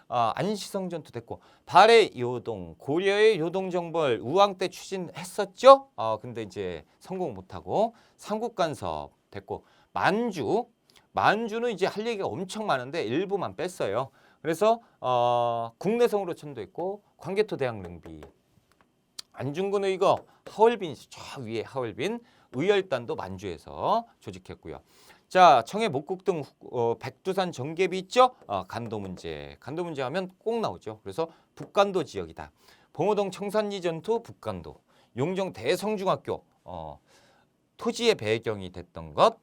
안시성 전투 됐고, 발해 요동, 고려의 요동 정벌 우왕 때 추진했었죠. 근데 이제 성공 못하고 삼국 간섭 됐고, 만주는 이제 할 얘기가 엄청 많은데 일부만 뺐어요. 그래서 국내성으로 천도했고, 광개토 대항 능비, 안중근 의거, 하얼빈, 저 위에 하얼빈, 의열단도 만주에서 조직했고요. 자, 청해 목국 등 백두산 정계비 있죠? 간도 문제 하면 꼭 나오죠. 그래서 북간도 지역이다. 봉오동 청산리 전투 북간도, 용정 대성중학교 토지의 배경이 됐던 것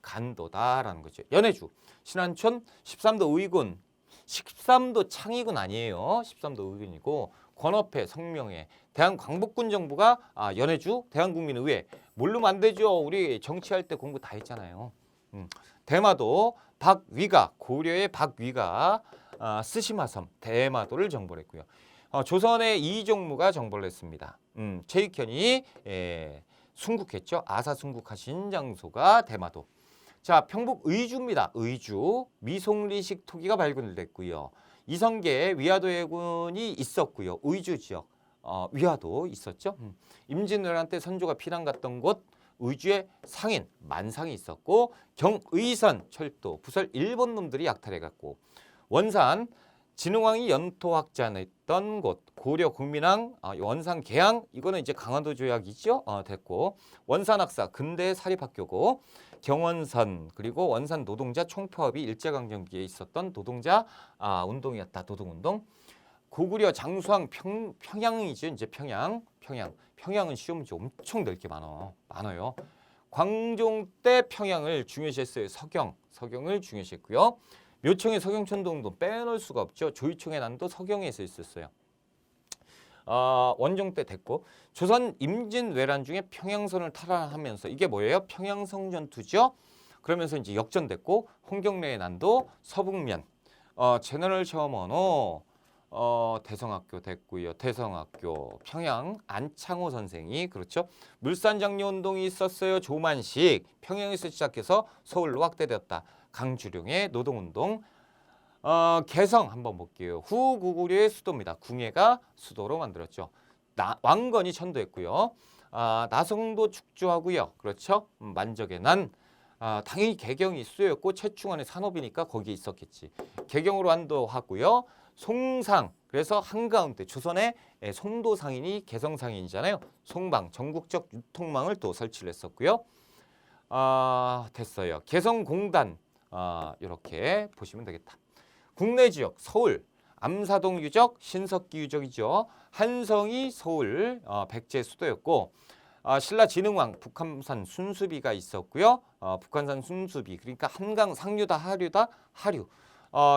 간도다라는 거죠. 연해주, 신안촌 13도 의군, 13도 창의군 아니에요. 13도 의군이고, 권업회, 성명회, 대한광복군 정부가 연해주, 대한국민의회. 모르면 안 되죠. 우리 정치할 때 공부 다 했잖아요. 대마도, 박위가, 고려의 박위가 스시마섬, 대마도를 정벌했고요. 조선의 이종무가 정벌을 했습니다. 최익현이 순국했죠. 아사 순국하신 장소가 대마도. 자, 평북 의주입니다. 의주 미송리식 토기가 발견됐고요. 이성계에 위화도 해군이 있었고요. 의주 지역 위화도 있었죠. 임진왜란 때 선조가 피난 갔던 곳 의주에 상인 만상이 있었고 경의선 철도 부설 일본 놈들이 약탈해갔고 원산 진흥왕이 연토학자했던 곳 고려 국민왕 원산 계양 이거는 이제 강화도 조약이죠. 됐고 원산학사 근대 사립학교고 경원선 그리고 원산 노동자 총파업이 일제강점기에 있었던 노동자 운동이었다. 노동운동. 고구려 장수왕 평양이죠. 이제 평양은 시험 문제 엄청 넓게 많아요. 광종 때 평양을 중요시했어요. 서경을 중요시했고요. 묘청의 서경천동도 빼놓을 수가 없죠. 조이총의 난도 서경에서 있었어요. 원종 때 됐고 조선 임진왜란 중에 평양선을 탈환하면서 이게 뭐예요? 평양성 전투죠. 그러면서 이제 역전됐고 홍경래의 난도 서북면 제너럴 셔먼호 대성학교 됐고요. 대성학교 평양 안창호 선생이 그렇죠. 물산장려운동이 있었어요. 조만식 평양에서 시작해서 서울로 확대되었다. 강주룡의 노동운동. 개성 한번 볼게요. 후구구려의 수도입니다. 궁예가 수도로 만들었죠. 왕건이 천도했고요. 나성도 축조하고요. 그렇죠. 만적의 난. 당연히 개경이 수도였고 최충원의 산업이니까 거기에 있었겠지. 개경으로 한도하고요. 송상 그래서 한가운데 조선의 송도상인이 개성상인이잖아요. 송방 전국적 유통망을 또 설치를 했었고요. 됐어요. 개성공단 이렇게 보시면 되겠다. 국내 지역 서울 암사동 유적 신석기 유적이죠. 한성이 서울 백제 수도였고 신라 진흥왕 북한산 순수비가 있었고요. 북한산 순수비 그러니까 한강 상류다 하류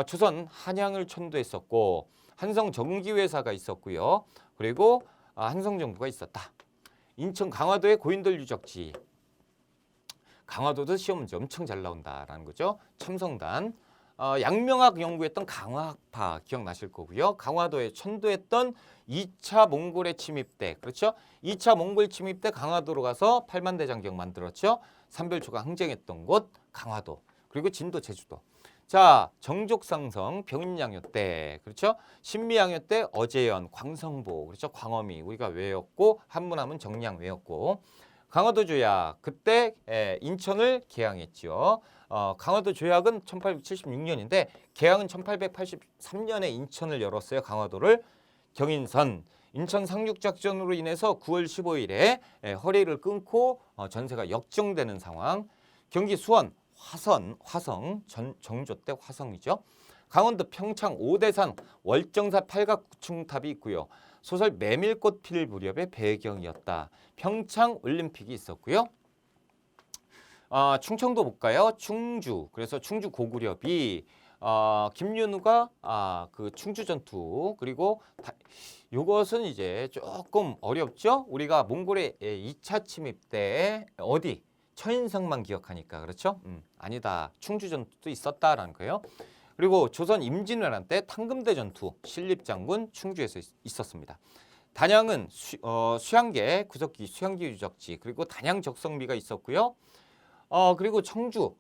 조선 한양을 천도했었고 한성 전기회사가 있었고요. 그리고 한성정부가 있었다. 인천 강화도의 고인돌 유적지. 강화도도 시험 문제 엄청 잘 나온다라는 거죠. 첨성단. 양명학 연구했던 강화학파 기억나실 거고요. 강화도에 천도했던 2차 몽골의 침입 때 그렇죠. 2차 몽골 침입 때 강화도로 가서 팔만대장경 만들었죠. 삼별초가 항쟁했던 곳 강화도. 그리고 진도 제주도. 자, 정족상성 병인양요 때 그렇죠. 신미양요 때 어제연 광성보 그렇죠. 광어미 우리가 외웠고 한문하면 정량 외웠고 강화도 조약 그때 인천을 개항했죠. 강화도 조약은 1876년인데 개항은 1883년에 인천을 열었어요. 강화도를 경인선 인천 상륙작전으로 인해서 9월 15일에 허리를 끊고 전세가 역정되는 상황. 경기 수원 화성 정조 때 화성이죠. 강원도 평창 오대산 월정사 팔각구층탑이 있고요. 소설 메밀꽃 필 무렵의 배경이었다. 평창 올림픽이 있었고요. 충청도 볼까요? 충주. 그래서 충주 고구려비 김윤우가 그 충주 전투 그리고 요것은 이제 조금 어렵죠. 우리가 몽골의 2차 침입 때 어디 처인성만 기억하니까 그렇죠? 아니다. 충주 전투도 있었다라는 거예요. 그리고 조선 임진왜란 때 탕금대 전투 신립장군 충주에서 있었습니다. 단양은 수양계 구석기 수양기 유적지 그리고 단양 적성미가 있었고요. 그리고 청주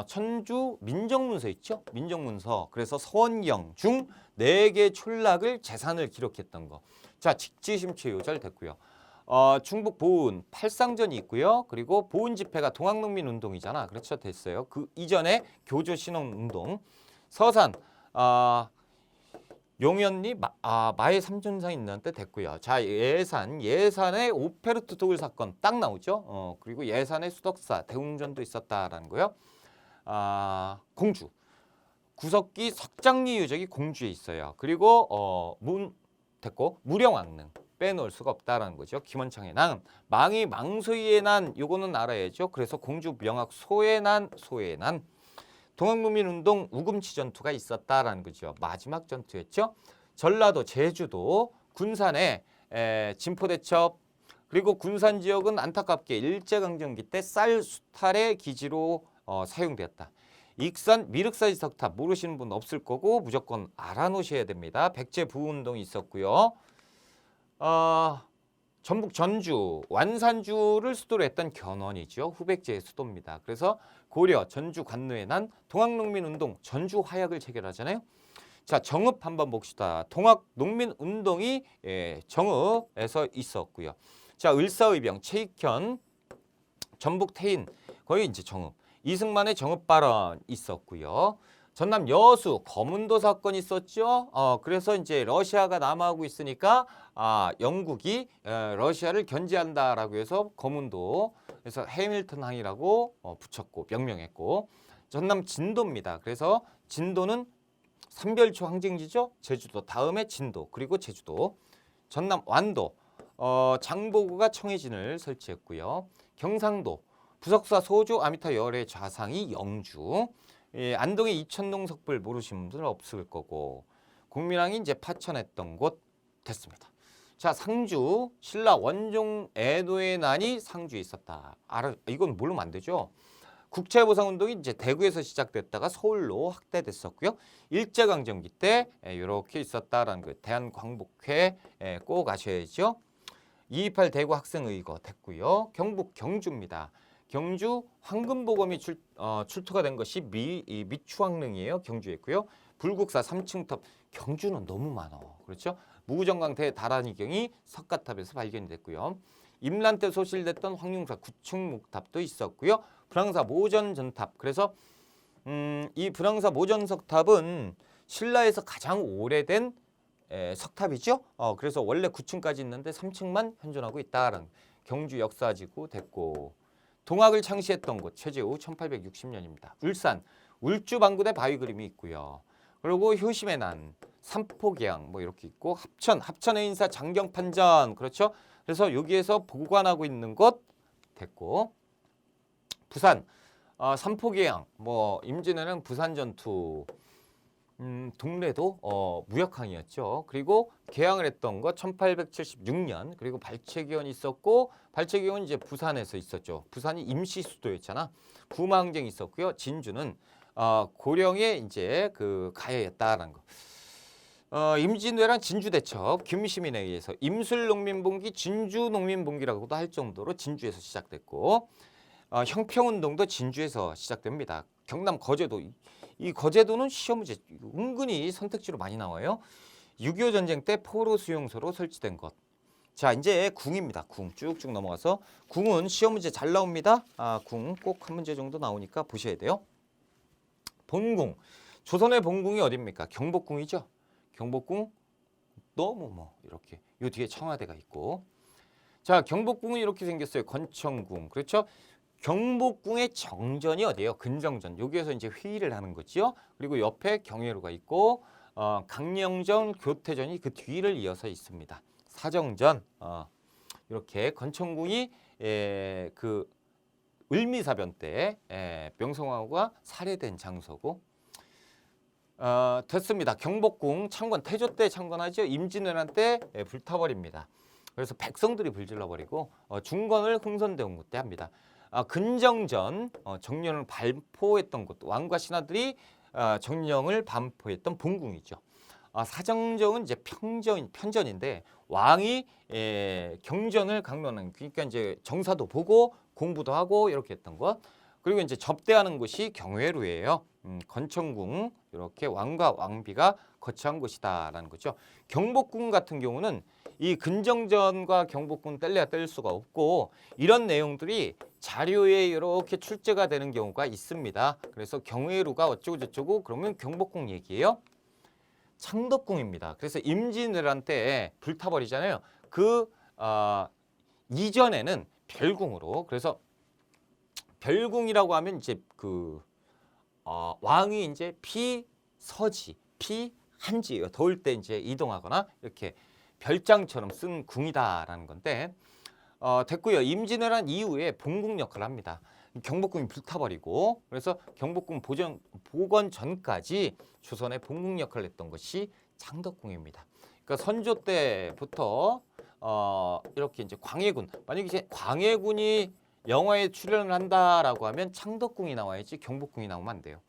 천주 민정문서 있죠? 민정문서. 그래서 서원경 중 4개 촌락을 재산을 기록했던 거. 자, 직지심취 요절 됐고요. 충북 보은 팔상전이 있고요. 그리고 보은 집회가 동학농민 운동이잖아. 그렇죠. 됐어요. 그 이전에 교조 신혼 운동. 서산 용현리 마의 삼존상 있는 때 됐고요. 자, 예산의 오페르트 도굴 사건 딱 나오죠. 그리고 예산의 수덕사 대웅전도 있었다라는 거요. 공주 구석기 석장리 유적이 공주에 있어요. 그리고 됐고 무령왕릉 빼놓을 수가 없다라는 거죠. 김원창의 난 망이 망소이의 난 요거는 알아야죠. 그래서 공주 명학 소의 난 동학농민운동 우금치 전투가 있었다라는 거죠. 마지막 전투였죠. 전라도 제주도 군산에 진포대첩 그리고 군산 지역은 안타깝게 일제강점기 때 쌀 수탈의 기지로 사용되었다. 익산 미륵사지 석탑 모르시는 분 없을 거고 무조건 알아놓으셔야 됩니다. 백제 부운동이 있었고요. 전북 전주, 완산주를 수도로 했던 견원이죠. 후백제의 수도입니다. 그래서 고려, 전주 관노에 난 동학농민운동, 전주 화약을 체결하잖아요. 자, 정읍 한번 봅시다. 동학농민운동이 정읍에서 있었고요. 자, 을사의병, 최익현, 전북 태인, 거의 이제 정읍. 이승만의 정읍 발언 있었고요. 전남 여수 거문도 사건 있었죠. 그래서 이제 러시아가 남하고 있으니까 영국이 러시아를 견제한다라고 해서 거문도, 그래서 해밀턴 항이라고 붙였고 명명했고, 전남 진도입니다. 그래서 진도는 삼별초 항쟁지죠. 제주도 다음에 진도, 그리고 제주도. 전남 완도 장보고가 청해진을 설치했고요. 경상도 부석사 소조 아미타 열의 좌상이 영주. 안동의 이천동 석불 모르시는 분들 없을 거고, 국민왕이 이제 파천했던 곳 됐습니다. 자, 상주 신라 원종 애도의 난이 상주에 있었다. 이건 모르면 안 되죠. 국채보상운동이 이제 대구에서 시작됐다가 서울로 확대됐었고요. 일제강점기 때 이렇게 있었다라는 거, 대한광복회 꼭 아셔야죠. 228 대구 학생의거 됐고요. 경북 경주입니다. 경주 황금보검이 출토가 된 것이 미추황릉이에요. 경주에 있고요. 불국사 3층탑, 경주는 너무 많아. 그렇죠? 무구정강 대다란이경이 석가탑에서 발견이 됐고요. 임란 때 소실됐던 황룡사 9층 목탑도 있었고요. 불황사 모전전탑. 그래서 이 불황사 모전석탑은 신라에서 가장 오래된 석탑이죠. 그래서 원래 9층까지 있는데 3층만 현존하고 있다라는 경주 역사지구 됐고, 동학을 창시했던 곳 최재우 1860년입니다. 울산 울주방군의 바위 그림이 있고요. 그리고 효심의 난, 삼포계양 뭐 이렇게 있고, 합천의 인사 장경판전, 그렇죠. 그래서 여기에서 보관하고 있는 곳 됐고, 부산 삼포계양, 뭐 임진왜란 부산전투, 동래도 무역항이었죠. 그리고 개항을 했던 것 1876년. 그리고 발췌기원이 있었고, 발췌기원은 이제 부산에서 있었죠. 부산이 임시 수도였잖아. 부마항쟁이 있었고요. 진주는 고령의 이제 그 가야였다라는 거. 임진왜란 진주대첩 김시민에 의해서 임술농민봉기 진주농민봉기라고도 할 정도로 진주에서 시작됐고, 형평운동도 진주에서 시작됩니다. 경남 거제도, 이 거제도는 시험 문제 은근히 선택지로 많이 나와요. 6.25 전쟁 때 포로 수용소로 설치된 것. 자, 이제 궁입니다. 궁 쭉쭉 넘어가서, 궁은 시험 문제 잘 나옵니다. 궁 꼭 한 문제 정도 나오니까 보셔야 돼요. 본궁, 조선의 본궁이 어디입니까? 경복궁이죠. 경복궁 너무 이렇게 요 뒤에 청와대가 있고, 자, 경복궁은 이렇게 생겼어요. 건청궁, 그렇죠. 경복궁의 정전이 어디예요? 근정전. 여기에서 이제 회의를 하는 거죠. 그리고 옆에 경회로가 있고, 강령전, 교태전이 그 뒤를 이어서 있습니다. 사정전, 이렇게 건청궁이 그 을미사변 때 명성황후가 살해된 장소고, 됐습니다. 경복궁 창건, 태조 때 창건하죠. 임진왜란 때 불타버립니다. 그래서 백성들이 불질러버리고 중건을 흥선대원군 때 합니다. 근정전, 정령을 반포했던 곳, 왕과 신하들이 정령을 반포했던 본궁이죠. 사정정은 이제 편전인데, 왕이 경전을 강론하는, 그러니까 이제 정사도 보고 공부도 하고 이렇게 했던 것. 그리고 이제 접대하는 곳이 경회로예요. 건청궁, 이렇게 왕과 왕비가 거처한 곳이다라는 거죠. 경복궁 같은 경우는 이 근정전과 경복궁 뗄래야 뗄 수가 없고, 이런 내용들이 자료에 이렇게 출제가 되는 경우가 있습니다. 그래서 경회로가 어쩌고 저쩌고 그러면 경복궁 얘기예요. 창덕궁입니다. 그래서 임진왜란 때 불타버리잖아요. 그 이전에는 별궁으로, 그래서 별궁이라고 하면 이제 그 왕이 이제 피서지, 피한지, 더울 때 이제 이동하거나 이렇게 별장처럼 쓴 궁이다라는 건데, 됐고요. 임진왜란 이후에 본궁 역할을 합니다. 경복궁이 불타버리고, 그래서 경복궁 복원 전까지 조선의 본궁 역할을 했던 것이 창덕궁입니다. 그러니까 선조 때부터 이렇게 이제 광해군, 만약에 이제 광해군이 영화에 출연을 한다라고 하면 창덕궁이 나와야지 경복궁이 나오면 안 돼요.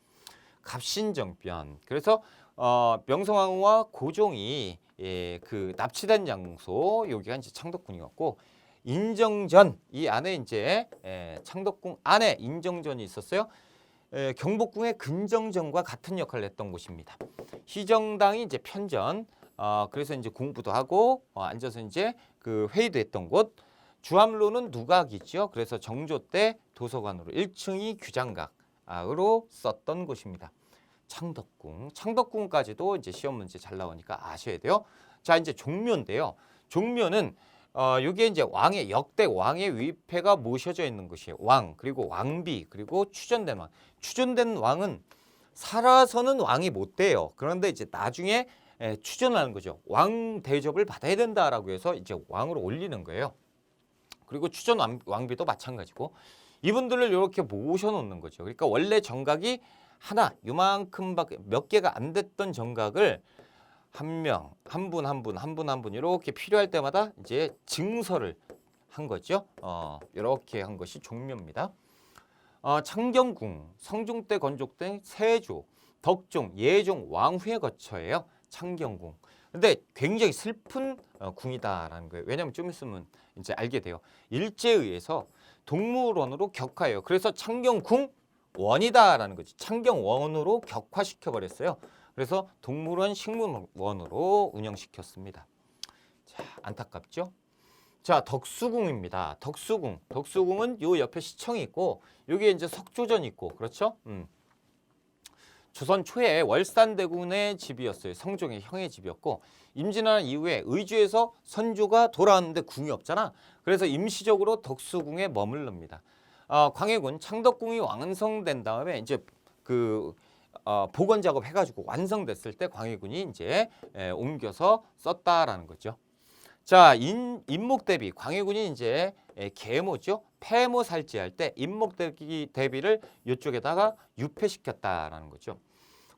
갑신정변. 그래서 명성황후와 고종이 그 납치된 장소 여기가 이제 창덕궁이었고 인정전 이 안에 이제 창덕궁 안에 인정전이 있었어요. 경복궁의 근정전과 같은 역할을 했던 곳입니다. 희정당이 이제 편전, 그래서 이제 공부도 하고 앉아서 이제 그 회의도 했던 곳. 주암로는 누각이죠. 그래서 정조 때 도서관으로 1층이 규장각으로 썼던 곳입니다. 창덕궁, 창덕궁까지도 이제 시험 문제 잘 나오니까 아셔야 돼요. 자, 이제 종묘인데요. 종묘는 이게 이제 왕의 역대 왕의 위패가 모셔져 있는 것이에요. 왕 그리고 왕비 그리고 추전된 왕. 추전된 왕은 살아서는 왕이 못 돼요. 그런데 이제 나중에 추전하는 거죠. 왕 대접을 받아야 된다라고 해서 이제 왕으로 올리는 거예요. 그리고 추전 왕비도 마찬가지고 이분들을 이렇게 모셔놓는 거죠. 그러니까 원래 정각이 하나 요만큼밖에 몇 개가 안 됐던 정각을 한 명, 한 분, 한 분, 한 분, 한 분 이렇게 필요할 때마다 이제 증서를 한 거죠. 이렇게 한 것이 종묘입니다. 창경궁, 성종 때 건축된 세조, 덕종, 예종, 왕후의 거처예요. 창경궁. 근데 굉장히 슬픈 궁이다라는 거예요. 왜냐하면 좀 있으면 이제 알게 돼요. 일제에 의해서 동물원으로 격화해요. 그래서 창경궁 원이다라는 거지. 창경원으로 격화시켜 버렸어요. 그래서 동물원 식물원으로 운영시켰습니다. 자, 안타깝죠? 자, 덕수궁입니다. 덕수궁. 덕수궁은 요 옆에 시청이 있고 여기에 이제 석조전이 있고 그렇죠? 조선 초에 월산대군의 집이었어요. 성종의 형의 집이었고 임진왜란 이후에 의주에서 선조가 돌아왔는데 궁이 없잖아. 그래서 임시적으로 덕수궁에 머물릅니다. 광해군 창덕궁이 완성된 다음에 이제 그 복원 작업 해가지고 완성됐을 때 광해군이 이제 옮겨서 썼다라는 거죠. 자, 인목대비 광해군이 이제 계모죠. 폐모 살찌할 때 인목대비를 이쪽에다가 유폐시켰다라는 거죠.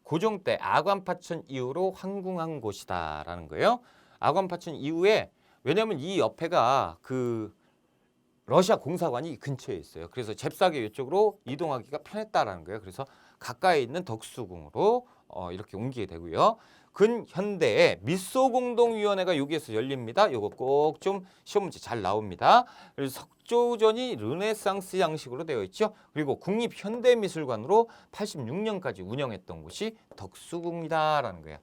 고종 때 아관파천 이후로 황궁한 곳이다라는 거예요. 아관파천 이후에 왜냐하면 이 옆에가 그 러시아 공사관이 근처에 있어요. 그래서 잽싸게 이쪽으로 이동하기가 편했다라는 거예요. 그래서 가까이 있는 덕수궁으로 이렇게 옮기게 되고요. 근현대에 미소공동위원회가 여기에서 열립니다. 이거 꼭 좀 시험 문제 잘 나옵니다. 그래서 석조전이 르네상스 양식으로 되어 있죠. 그리고 국립현대미술관으로 86년까지 운영했던 곳이 덕수궁이다라는 거예요.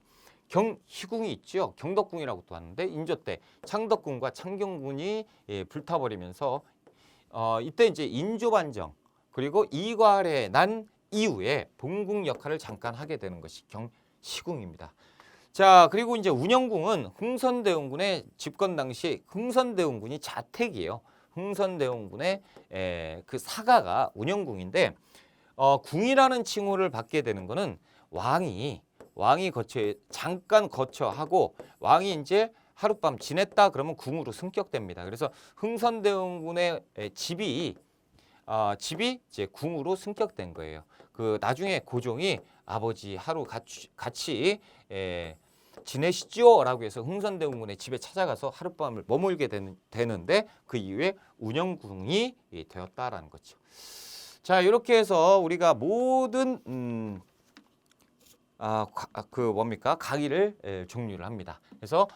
경희궁이 있죠. 경덕궁이라고 또 하는데 인조 때 창덕궁과 창경궁이 불타버리면서 이때 이제 인조반정 그리고 이괄해 난 이후에 본궁 역할을 잠깐 하게 되는 것이 경희궁입니다. 자, 그리고 이제 운영궁은 흥선대원군의 집권 당시 흥선대원군이 자택이에요. 흥선대원군의 그 사가가 운영궁인데 궁이라는 칭호를 받게 되는 거는 왕이 잠깐 거처하고 왕이 이제 하룻밤 지냈다 그러면 궁으로 승격됩니다. 그래서 흥선대원군의 집이 이제 궁으로 승격된 거예요. 그 나중에 고종이 아버지 하루 같이 지내시죠라고 해서 흥선대원군의 집에 찾아가서 하룻밤을 머물게 되는데 그 이후에 운영궁이 되었다라는 거죠. 자, 이렇게 해서 우리가 모든 강의를 종류를 합니다. 그래서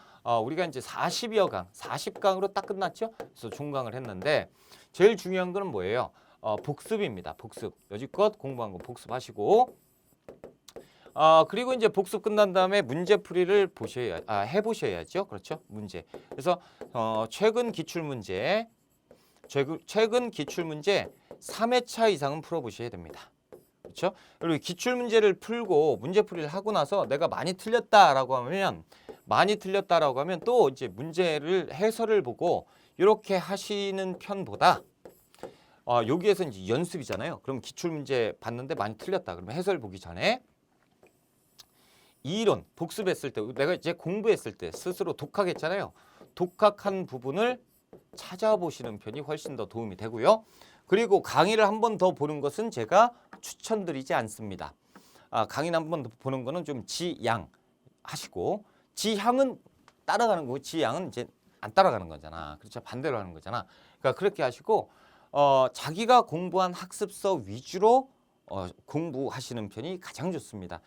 우리가 이제 40여 강, 40강으로 딱 끝났죠. 그래서 종강을 했는데 제일 중요한 거는 뭐예요? 복습입니다. 복습. 여지껏 공부한 거 복습하시고 그리고 이제 복습 끝난 다음에 문제풀이를 해보셔야죠. 그렇죠? 문제. 그래서 최근 기출문제 3회차 이상은 풀어보셔야 됩니다. 그렇죠? 그리고 기출문제를 풀고 문제풀이를 하고 나서 내가 많이 틀렸다라고 하면 또 이제 문제를 해설을 보고 이렇게 하시는 편보다 여기에서 이제 연습이잖아요. 그럼 기출문제 봤는데 많이 틀렸다. 그러면 해설 보기 전에 이론 복습했을 때 내가 이제 공부했을 때 스스로 독학했잖아요. 독학한 부분을 찾아보시는 편이 훨씬 더 도움이 되고요. 그리고 강의를 한 번 더 보는 것은 제가 추천드리지 않습니다. 강의를 한 번 더 보는 거는 좀 지양 하시고 지향은 따라가는 거고 지양은 이제 안 따라가는 거잖아. 그렇죠? 반대로 하는 거잖아. 그러니까 그렇게 하시고 자기가 공부한 학습서 위주로 공부하시는 편이 가장 좋습니다.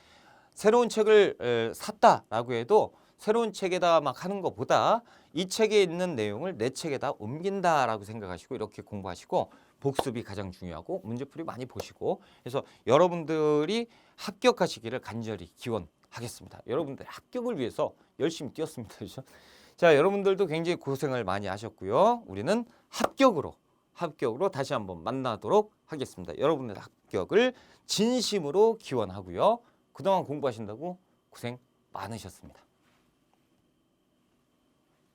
새로운 책을 샀다라고 해도 새로운 책에다 막 하는 것보다 이 책에 있는 내용을 내 책에다 옮긴다라고 생각하시고 이렇게 공부하시고 복습이 가장 중요하고 문제풀이 많이 보시고 그래서 여러분들이 합격하시기를 간절히 기원하겠습니다. 여러분들의 합격을 위해서 열심히 뛰었습니다. 그렇죠? 자, 여러분들도 굉장히 고생을 많이 하셨고요. 우리는 합격으로 다시 한번 만나도록 하겠습니다. 여러분들의 합격을 진심으로 기원하고요. 그동안 공부하신다고 고생 많으셨습니다.